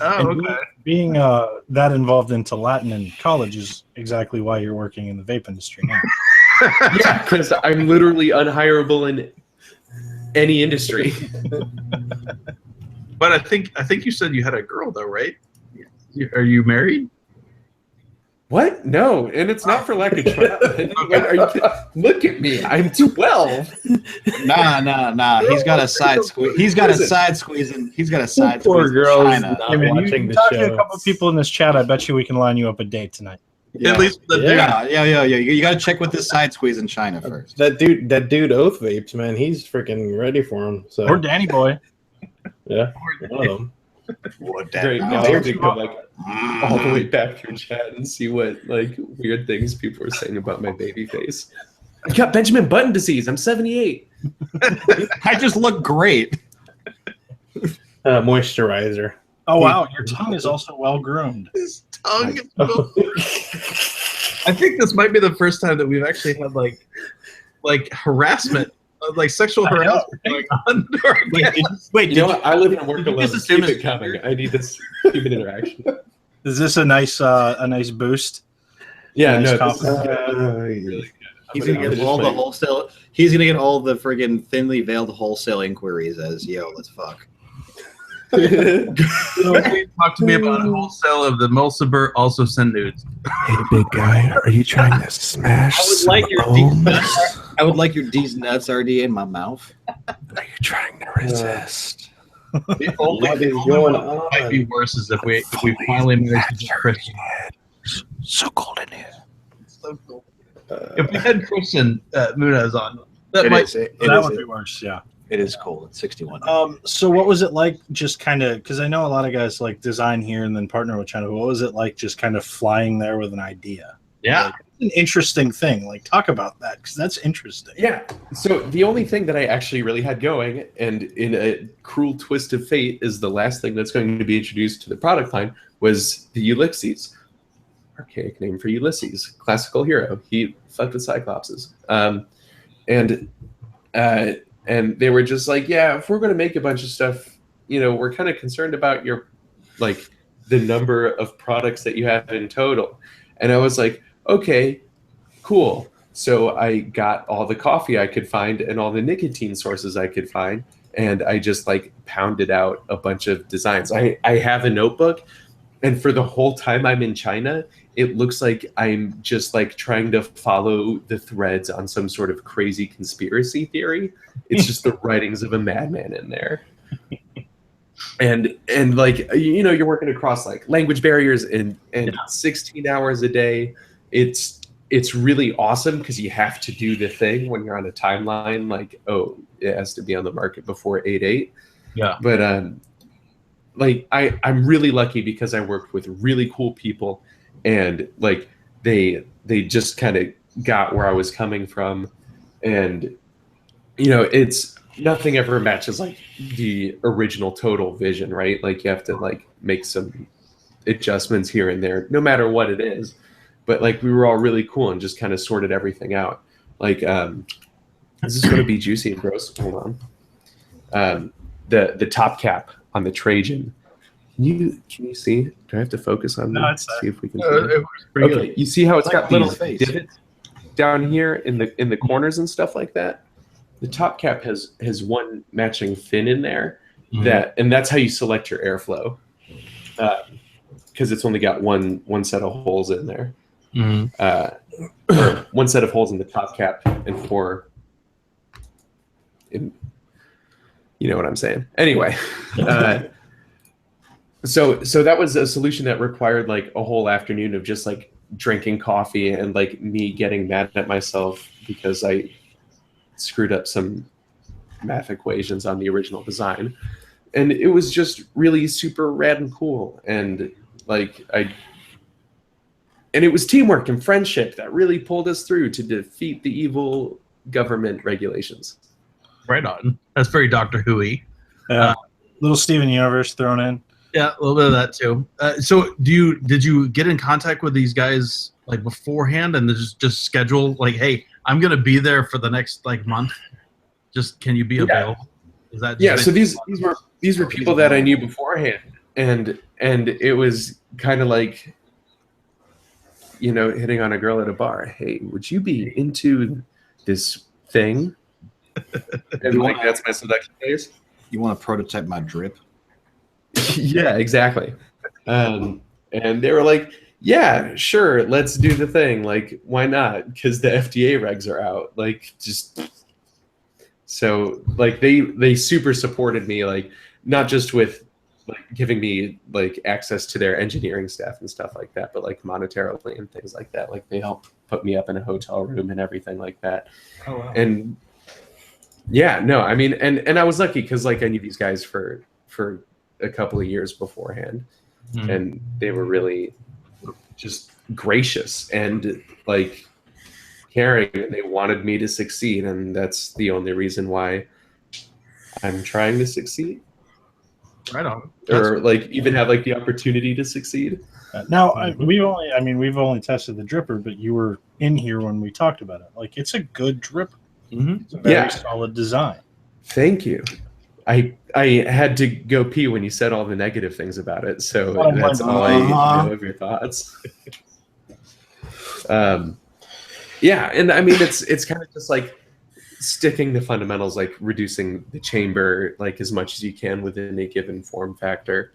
And okay. being that involved into Latin in college is exactly why you're working in the vape industry now. Yeah, because I'm literally unhireable in any industry. But I think you said you had a girl though, right? Are you married? What? No, and it's not for lack of trying. Are you kidding? Look at me. I'm 12. Nah. He's got a side squeeze. He's got a side squeezing. He's got a side Poor squeeze. girls China. not Hey, man, watching you the talk to a show. couple of people in this chat. I bet you we can line you up a date tonight. Yeah. At least the dude. Yeah. You got to check with this side squeeze in China first. That dude Oath Vapes, man, he's freaking ready for him. So Or Danny Boy. yeah, one of them. Great. Now I have to go like all the way back through chat and see what like weird things people are saying about my baby face. I've got Benjamin Button disease. I'm 78. I just look great. Moisturizer. Oh, wow. Your tongue is also well groomed. His tongue. I think this might be the first time that we've actually had like harassment, like sexual harassment going on. Wait, you know what? I live and work did you alone. just assume Keep it it's- coming. I need this human interaction. Is this a nice boost? Yeah, Nice no, this compliment. is really good. He's gonna get all the wholesale. He's gonna get all the friggin' thinly veiled wholesale inquiries as let's fuck. Talk to me about a wholesale of the Mulciber. Also send nudes. Hey, big guy, are you trying to smash I would like your D's nuts already in my mouth. Are you trying to resist? The only What is one going that might be on? worse is if we finally manage to get Christian. So cold in here. So cool. If we had Christian Munez on, that might. That would be worse, yeah. It is cold. It's 61. So what was it like just kind of, because I know a lot of guys like design here and then partner with China. What was it like just kind of flying there with an idea? Yeah. Like, it's an interesting thing. Like, talk about that because that's interesting. Yeah. So the only thing that I actually really had going, and in a cruel twist of fate, is the last thing that's going to be introduced to the product line was the Ulysses. Archaic name for Ulysses, classical hero. He fucked with Cyclopses. And they were just like, yeah, if we're going to make a bunch of stuff, we're kind of concerned about your, like, the number of products that you have in total. And I was like, okay, cool. So I got all the coffee I could find and all the nicotine sources I could find. And I just like pounded out a bunch of designs. I have a notebook. And for the whole time I'm in China, it looks like I'm just like trying to follow the threads on some sort of crazy conspiracy theory. It's just the writings of a madman in there. And like, you're working across like language barriers and 16 hours a day. It's it's really awesome because you have to do the thing when you're on a timeline, like, oh, it has to be on the market before 8/8. Yeah. But like I'm really lucky because I worked with really cool people, and like they just kind of got where I was coming from, and it's nothing ever matches like the original total vision, right? Like you have to like make some adjustments here and there, no matter what it is. But like we were all really cool and just kind of sorted everything out. Like this is going to be juicy and gross. Hold on. The top cap on the Trajan. Can you see? Do I have to focus on No, that? it's See if we can. It was pretty Okay, good. you see how it's Like got little these face. divots down here in the corners and stuff like that. The top cap has one matching fin in there, and that's how you select your airflow, because it's only got one set of holes in there, or one set of holes in the top cap and four. You know what I'm saying? Anyway, so that was a solution that required like a whole afternoon of just like drinking coffee and like me getting mad at myself because I screwed up some math equations on the original design, and it was just really super rad and cool, and like and it was teamwork and friendship that really pulled us through to defeat the evil government regulations. Right on. That's very Doctor Who-y. Little Steven Universe thrown in. Yeah, a little bit of that too. So did you get in contact with these guys like beforehand and just schedule like, hey, I'm gonna be there for the next like month. Just can you be available? Is that So these were people that I knew beforehand, and it was kind of like, hitting on a girl at a bar. Hey, would you be into this thing? And like that's my seduction phase. You want to prototype my drip? Yeah, exactly. And they were like, yeah, sure, let's do the thing. Like, why not? Because the FDA regs are out. Like, just so like they super supported me, like not just with like giving me like access to their engineering staff and stuff like that, but like monetarily and things like that. Like they helped put me up in a hotel room and everything like that. Oh, wow. And yeah, no, I mean, and I was lucky because like I knew these guys for a couple of years beforehand, and they were really just gracious and like caring, and they wanted me to succeed, and that's the only reason why I'm trying to succeed. Right on. Or like even have like the opportunity to succeed. Now we've only tested the dripper, but you were in here when we talked about it. Like it's a good dripper. It's a very solid design. Thank you. I had to go pee when you said all the negative things about it, so that's all I know of your thoughts. Yeah, and I mean it's kind of just like sticking to fundamentals, like reducing the chamber like as much as you can within a given form factor.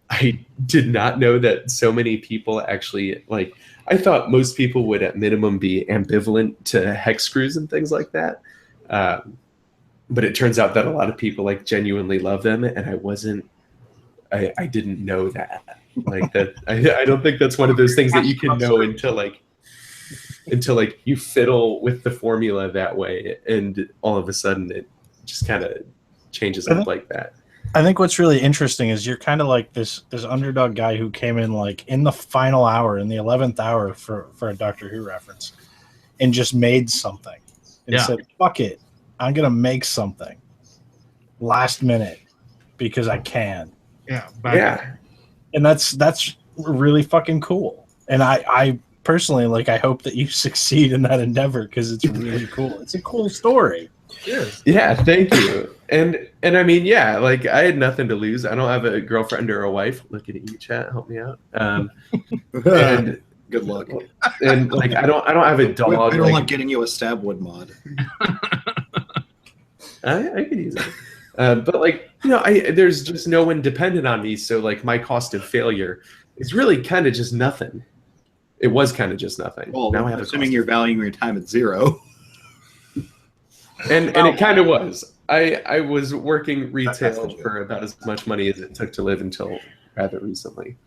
I did not know that so many people actually like. I thought most people would at minimum be ambivalent to hex screws and things like that. But it turns out that a lot of people like genuinely love them, and I wasn't. I didn't know that. Like that. I don't think that's one of those things that you can know until you fiddle with the formula that way, and all of a sudden it just kind of changes up like that. I think what's really interesting is you're kind of like this underdog guy who came in like in the final hour, in the 11th hour for a Doctor Who reference, and just made something and said, fuck it, I'm going to make something last minute because I can. Yeah. And that's really fucking cool. And I personally, like, I hope that you succeed in that endeavor because it's really cool. It's a cool story. Yeah, thank you. And I mean, yeah, like I had nothing to lose. I don't have a girlfriend or a wife. Look at you, chat. Help me out. And good luck. And like I don't have a dog. I don't like getting you a Stabwood mod. I could use it. But like there's just no one dependent on me. So like my cost of failure is really kind of just nothing. It was kind of just nothing. Well, now I have assuming you're valuing your time at 0. And it kind of was. I was working retail for about as much money as it took to live until rather recently.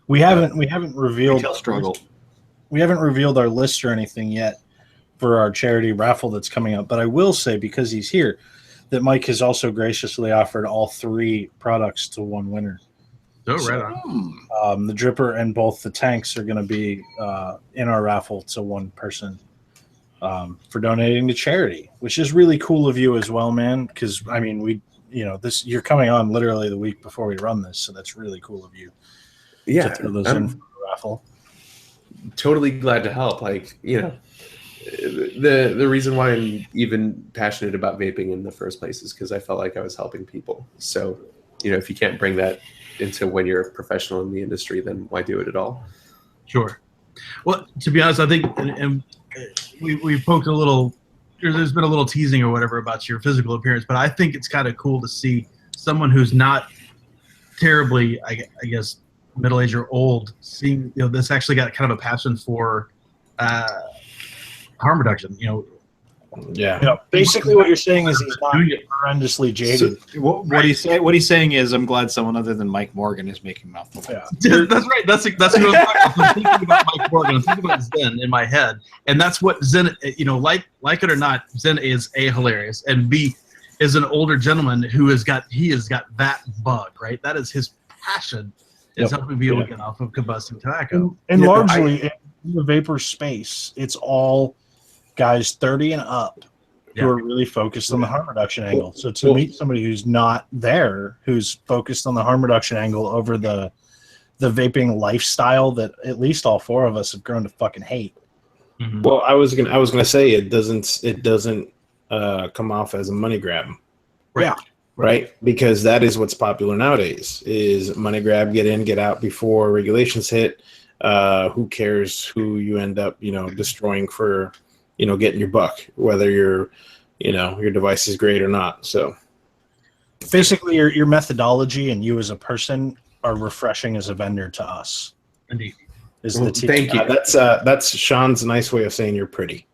We haven't revealed Retail struggle. we haven't revealed our list or anything yet for our charity raffle that's coming up. But I will say, because he's here, that Mike has also graciously offered all 3 products to one winner. Oh, right on. The dripper and both the tanks are going to be in our raffle to one person for donating to charity, which is really cool of you as well, man. Because I mean, you're coming on literally the week before we run this, so that's really cool of you. Yeah, to throw those in for the raffle. Totally glad to help. Like, the reason why I'm even passionate about vaping in the first place is because I felt like I was helping people. So, if you can't bring that into when you're a professional in the industry, then why do it at all? Sure. Well, to be honest, I think, and we poked a little, there's been a little teasing or whatever about your physical appearance, but I think it's kind of cool to see someone who's not terribly, I guess, middle-aged or old, seeing, this actually got kind of a passion for harm reduction, Yeah. Basically, what you're saying is he's not horrendously jaded. So, what he's saying is, I'm glad someone other than Mike Morgan is making mouthful. Yeah. That's right. That's what I'm talking about. I'm thinking about Mike Morgan. I'm thinking about Zen in my head, and that's what Zen. Like it or not, Zen is A, hilarious, and B, is an older gentleman who has got that bug, right? That is his passion. Is helping people get off of combusting tobacco. And largely in the vapor space, it's all guys 30 and up who are really focused on the harm reduction angle. So to meet somebody who's not there, who's focused on the harm reduction angle over the vaping lifestyle that at least all 4 of us have grown to fucking hate. Mm-hmm. Well, I was gonna say it doesn't come off as a money grab. Right, because that is what's popular nowadays: is money grab, get in, get out before regulations hit. Who cares who you end up, destroying for, getting your buck, whether your device is great or not. So, basically, your methodology and you as a person are refreshing as a vendor to us. Indeed, is the T. Thank you. That's Sean's nice way of saying you're pretty.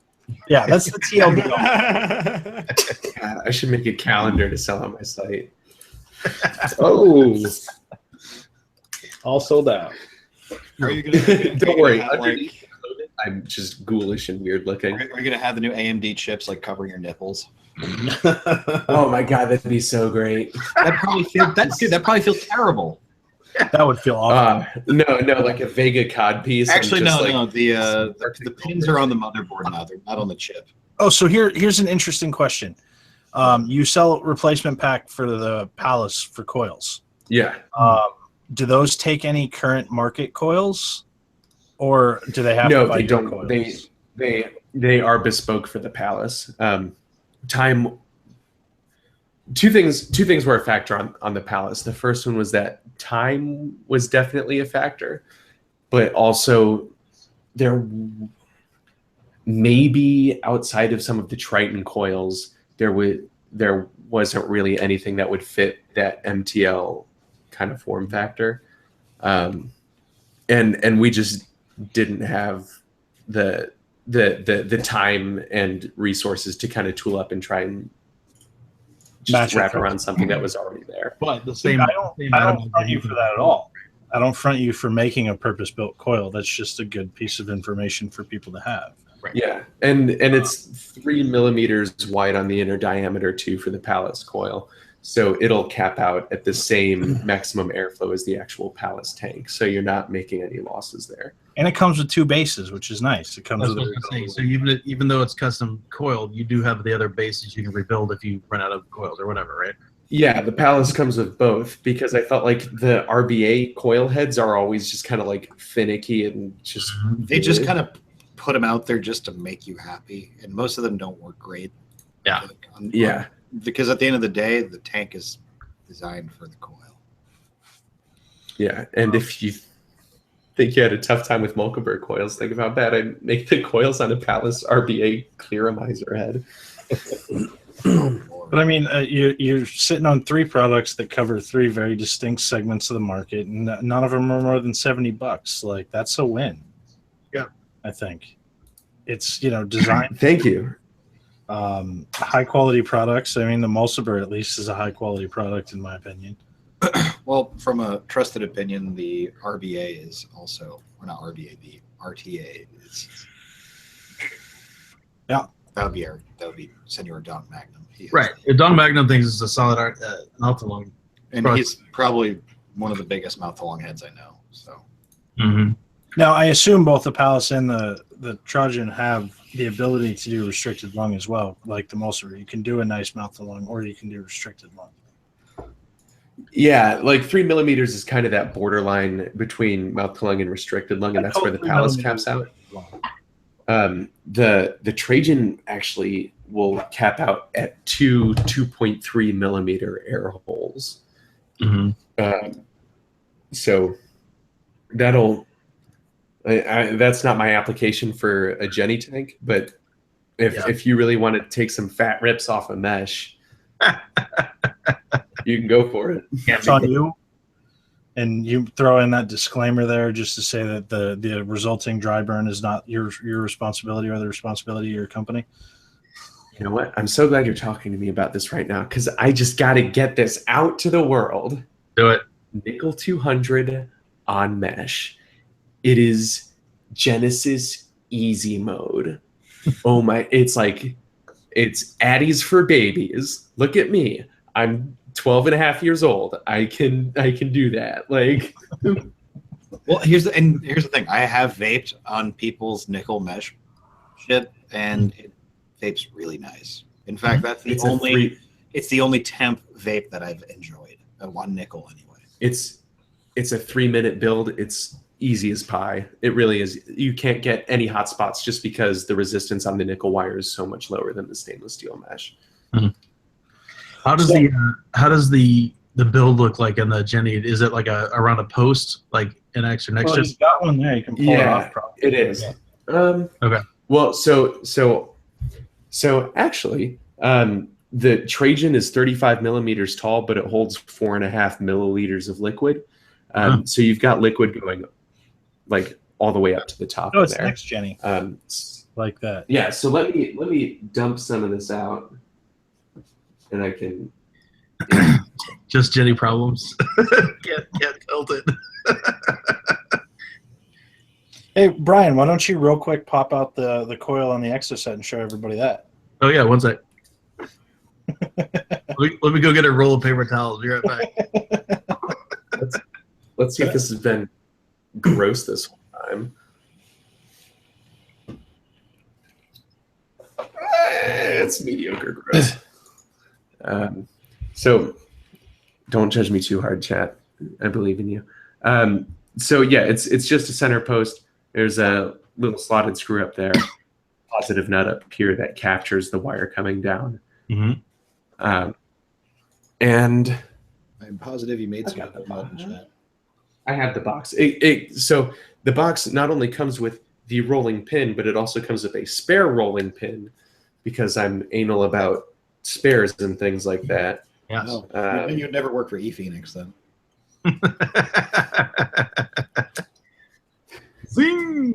Yeah, that's the TLDR. God, I should make a calendar to sell on my site. Oh, all sold out. Are you gonna? Don't worry. Have, Underneath, I'm just ghoulish and weird looking. Are you gonna have the new AMD chips covering your nipples? Oh my god, that'd be so great. That probably feels terrible. That would feel awful. No, like a Vega cod piece. Actually, no. The pins are on the motherboard now. They're not on the chip. Oh, so here's an interesting question. You sell replacement pack for the Palace for coils. Yeah. Do those take any current market coils, or do they have? No, to buy they don't. Coils? They are bespoke for the Palace. Time. Two things were a factor on the Palace. The first one was that time was definitely a factor, but also there maybe outside of some of the Triton coils, there wasn't really anything that would fit that MTL kind of form factor, and we just didn't have the time and resources to kind of tool up and try and just wrap around something that was already there. But the same. I don't front you for that at all. I don't front you for making a purpose-built coil. That's just a good piece of information for people to have. Right. Yeah, and it's 3 millimeters wide on the inner diameter too for the Palace coil, so it'll cap out at the same maximum airflow as the actual Palace tank. So you're not making any losses there. And it comes with 2 bases, which is nice. It comes with so even though it's custom coiled, you do have the other bases you can rebuild if you run out of coils or whatever, right? Yeah, the Palace comes with both because I felt like the RBA coil heads are always just kind of like finicky and just they just kind of put them out there just to make you happy, and most of them don't work great. Yeah, because at the end of the day, the tank is designed for the coil. Yeah, and if you think you had a tough time with Mulcaber coils, think about that. I'd make the coils on a Palace RBA clearomizer head. But I mean, you're sitting on 3 products that cover 3 very distinct segments of the market, and none of them are more than $70. Like, that's a win. Yeah, I think it's designed. Thank you. High quality products. I mean, the Mulcaber at least is a high quality product in my opinion. Well, from a trusted opinion, the RBA is also, or not RBA, the RTA. Yeah. That would be Senor Don Magnum. Right. If Don Magnum thinks it's a solid mouth along. And he's probably one of the biggest mouth-along heads I know. So. Mm-hmm. Now, I assume both the Palace and the Trojan have the ability to do restricted lung as well, like the Mulcer. You can do a nice mouth to lung, or you can do restricted lung. Yeah, like 3 millimeters is kind of that borderline between mouth to lung and restricted lung, and that's where the Palace caps out. The Trajan actually will cap out at 2.3 millimeter air holes. Mm-hmm. So that'll. That's not my application for a Jenny tank, but if you really want to take some fat rips off a mesh, you can go for it. It's on you. And you throw in that disclaimer there just to say that the resulting dry burn is not your responsibility or the responsibility of your company. You know what? I'm so glad you're talking to me about this right now because I just got to get this out to the world. Do it. Nickel 200 on mesh. It is Genesis easy mode. Oh my, it's Addies for babies. Look at me. I'm 12 and a half years old. I can do that. Like, well, here's the thing. I have vaped on people's nickel mesh shit, and it vapes really nice. In fact, that's the it's the only temp vape that I've enjoyed. On nickel anyway. It's a 3-minute build. It's easy as pie. It really is. You can't get any hot spots just because the resistance on the nickel wire is so much lower than the stainless steel mesh. Mm-hmm. How does the build look like in the Jenny? Is it like around a post, like an extra next? Well, you've got one there. You can pull it off. Probably. It is. Yeah. Okay. Well, so actually, the Trajan is 35 millimeters tall, but it holds 4.5 milliliters of liquid. So you've got liquid going like all the way up to the top. No, it's there. next Jenny. Like that. Yeah. So let me dump some of this out, and I can. Just Jenny problems. Get tilted. Hey Brian, why don't you real quick pop out the coil on the Exoset and show everybody that? Oh yeah, one sec. let me go get a roll of paper towels. Be right back. Let's see if this has been gross this whole time. It's mediocre gross. So don't judge me too hard, chat. I believe in you. So yeah, it's just a center post. There's a little slotted screw up there, positive nut up here that captures the wire coming down. Mm-hmm. And I'm positive you made some of that in chat. I have the box. So the box not only comes with the rolling pin, but it also comes with a spare rolling pin because I'm anal about spares and things like that. Yeah. Oh, you'd never work for ePhoenix then. Zing!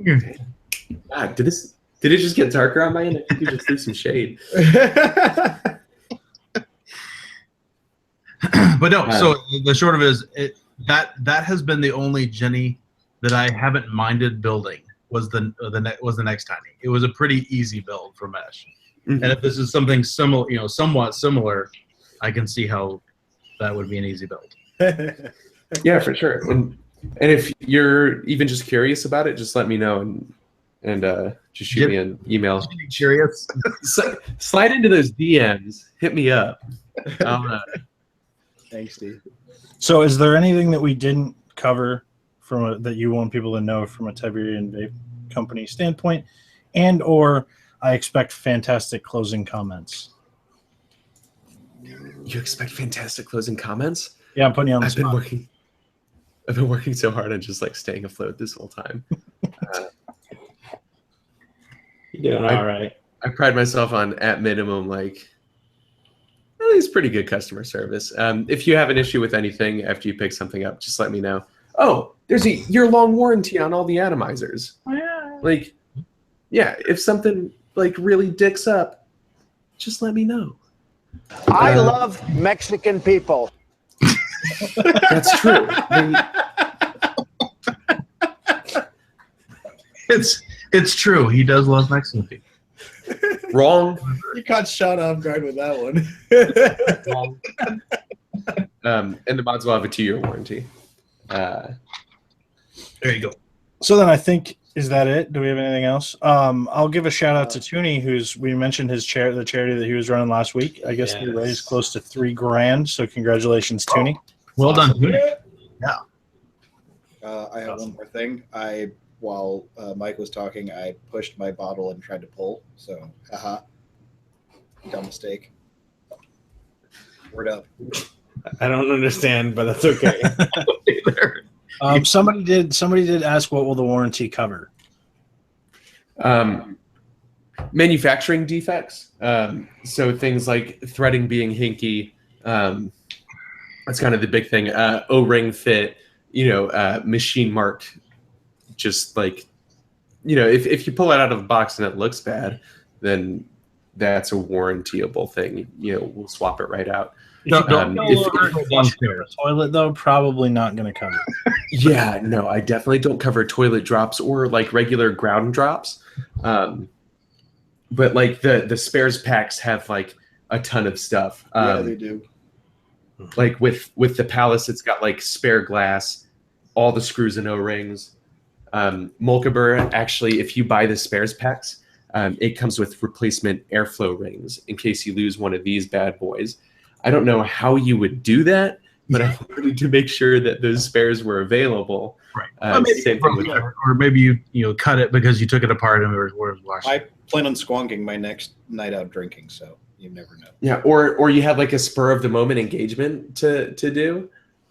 God, did it just get darker on my end? I think you just threw some shade. But no, so the short of it is that has been the only Jenny that I haven't minded building was the next tiny. It was a pretty easy build for mesh. Mm-hmm. And if this is something similar, somewhat similar, I can see how that would be an easy build. Yeah, for sure. And if you're even just curious about it, just let me know and just shoot me an email. Curious? Slide into those DMs. Hit me up. Thanks, Steve. So, is there anything that we didn't cover that you want people to know from a Tiberian Vape company standpoint, and/or I expect fantastic closing comments? You expect fantastic closing comments? Yeah, I'm putting you on the I've been spot. working so hard on just like staying afloat this whole time. You're doing all right. I pride myself on at minimum like at least pretty good customer service. If you have an issue with anything after you pick something up, just let me know. Oh, there's a year-long warranty on all the atomizers. Yeah. Like, yeah, if something like really dicks up, just let me know. I love Mexican people. That's true. It's true. He does love Mexican people. Wrong. You caught shot off guard with that one. Wrong. And the mods will have a 2-year warranty. There you go. So then I think, is that it? Do we have anything else? I'll give a shout out to Tooney, we mentioned the charity that he was running last week. I guess he raised close to $3,000. So congratulations, Tooney. Well done. Yeah. I have one more thing. While Mike was talking, I pushed my bottle and tried to pull. So, dumb mistake. Word up. I don't understand, but that's okay. Somebody did ask, what will the warranty cover? Manufacturing defects. So things like threading being hinky. That's kind of the big thing. O-ring fit. Machine marked. Just like, if you pull it out of a box and it looks bad, then that's a warrantyable thing. We'll swap it right out. Toilet though, probably not going to cover. Yeah, no, I definitely don't cover toilet drops or like regular ground drops. But like the spares packs have like a ton of stuff. Yeah, they do. Like with the Palace, it's got like spare glass, all the screws and O-rings. Molkeber, actually, if you buy the spares packs, it comes with replacement airflow rings in case you lose one of these bad boys. I don't know how you would do that, but I wanted to make sure that those spares were available. Right. Or maybe you cut it because you took it apart and it was washed. I plan on squonking my next night out drinking, so you never know. Yeah, or you have like a spur of the moment engagement to do.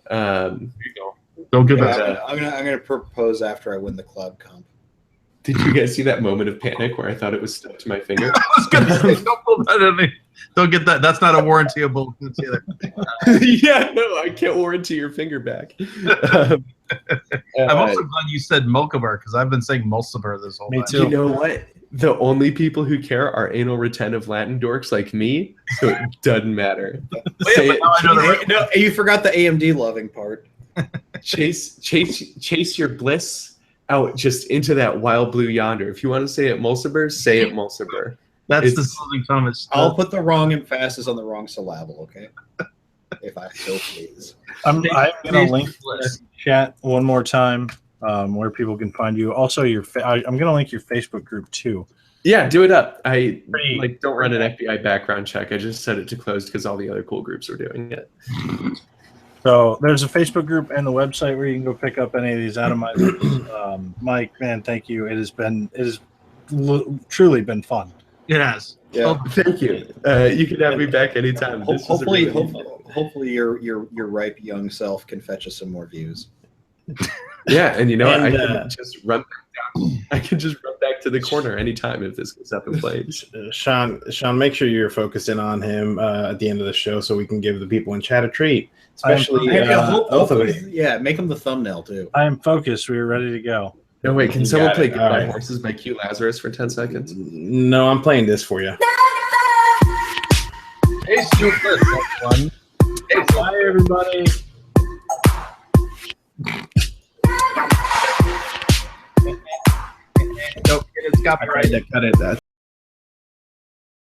There you go. Don't give that. I'm gonna propose after I win the club comp. Did you guys see that moment of panic where I thought it was stuck to my finger? I was gonna say, don't pull that in me. Don't get that. That's not a warrantyable either. Yeah, no, I can't warranty your finger back. I'm also glad you said Molkeber because I've been saying Mulciber this whole time. Me too. You know what? The only people who care are anal retentive Latin dorks like me, so it doesn't matter. No, you forgot the AMD loving part. Chase your bliss out just into that wild blue yonder. If you want to say it Mulciber, say it Mulciber. That's the closing comment. I'll put the wrong emphasis on the wrong syllable, okay? If I so please. I'm going to link the chat one more time where people can find you. Also, I'm going to link your Facebook group too. Yeah, do it up. I don't run an FBI background check. I just set it to closed because all the other cool groups are doing it. So there's a Facebook group and the website where you can go pick up any of these atomizers. Mike, man, thank you. It has truly been fun. It has. Yeah. Oh, thank you. You can have me back anytime. Hopefully your ripe young self can fetch us some more views. Yeah, and you know what? I can just run back down. I can just run back to the corner anytime if this goes up in flames. Sean, make sure you're focusing on him at the end of the show so we can give the people in chat a treat. Especially both of us. Yeah, make them the thumbnail too. I am focused. We are ready to go. No, wait, can someone play Goodbye Right. Horses by Q Lazarus for 10 seconds? No, I'm playing this for you. Hey, super fun. Hey, bye, everybody. Nope, it's copyright. I tried to cut it.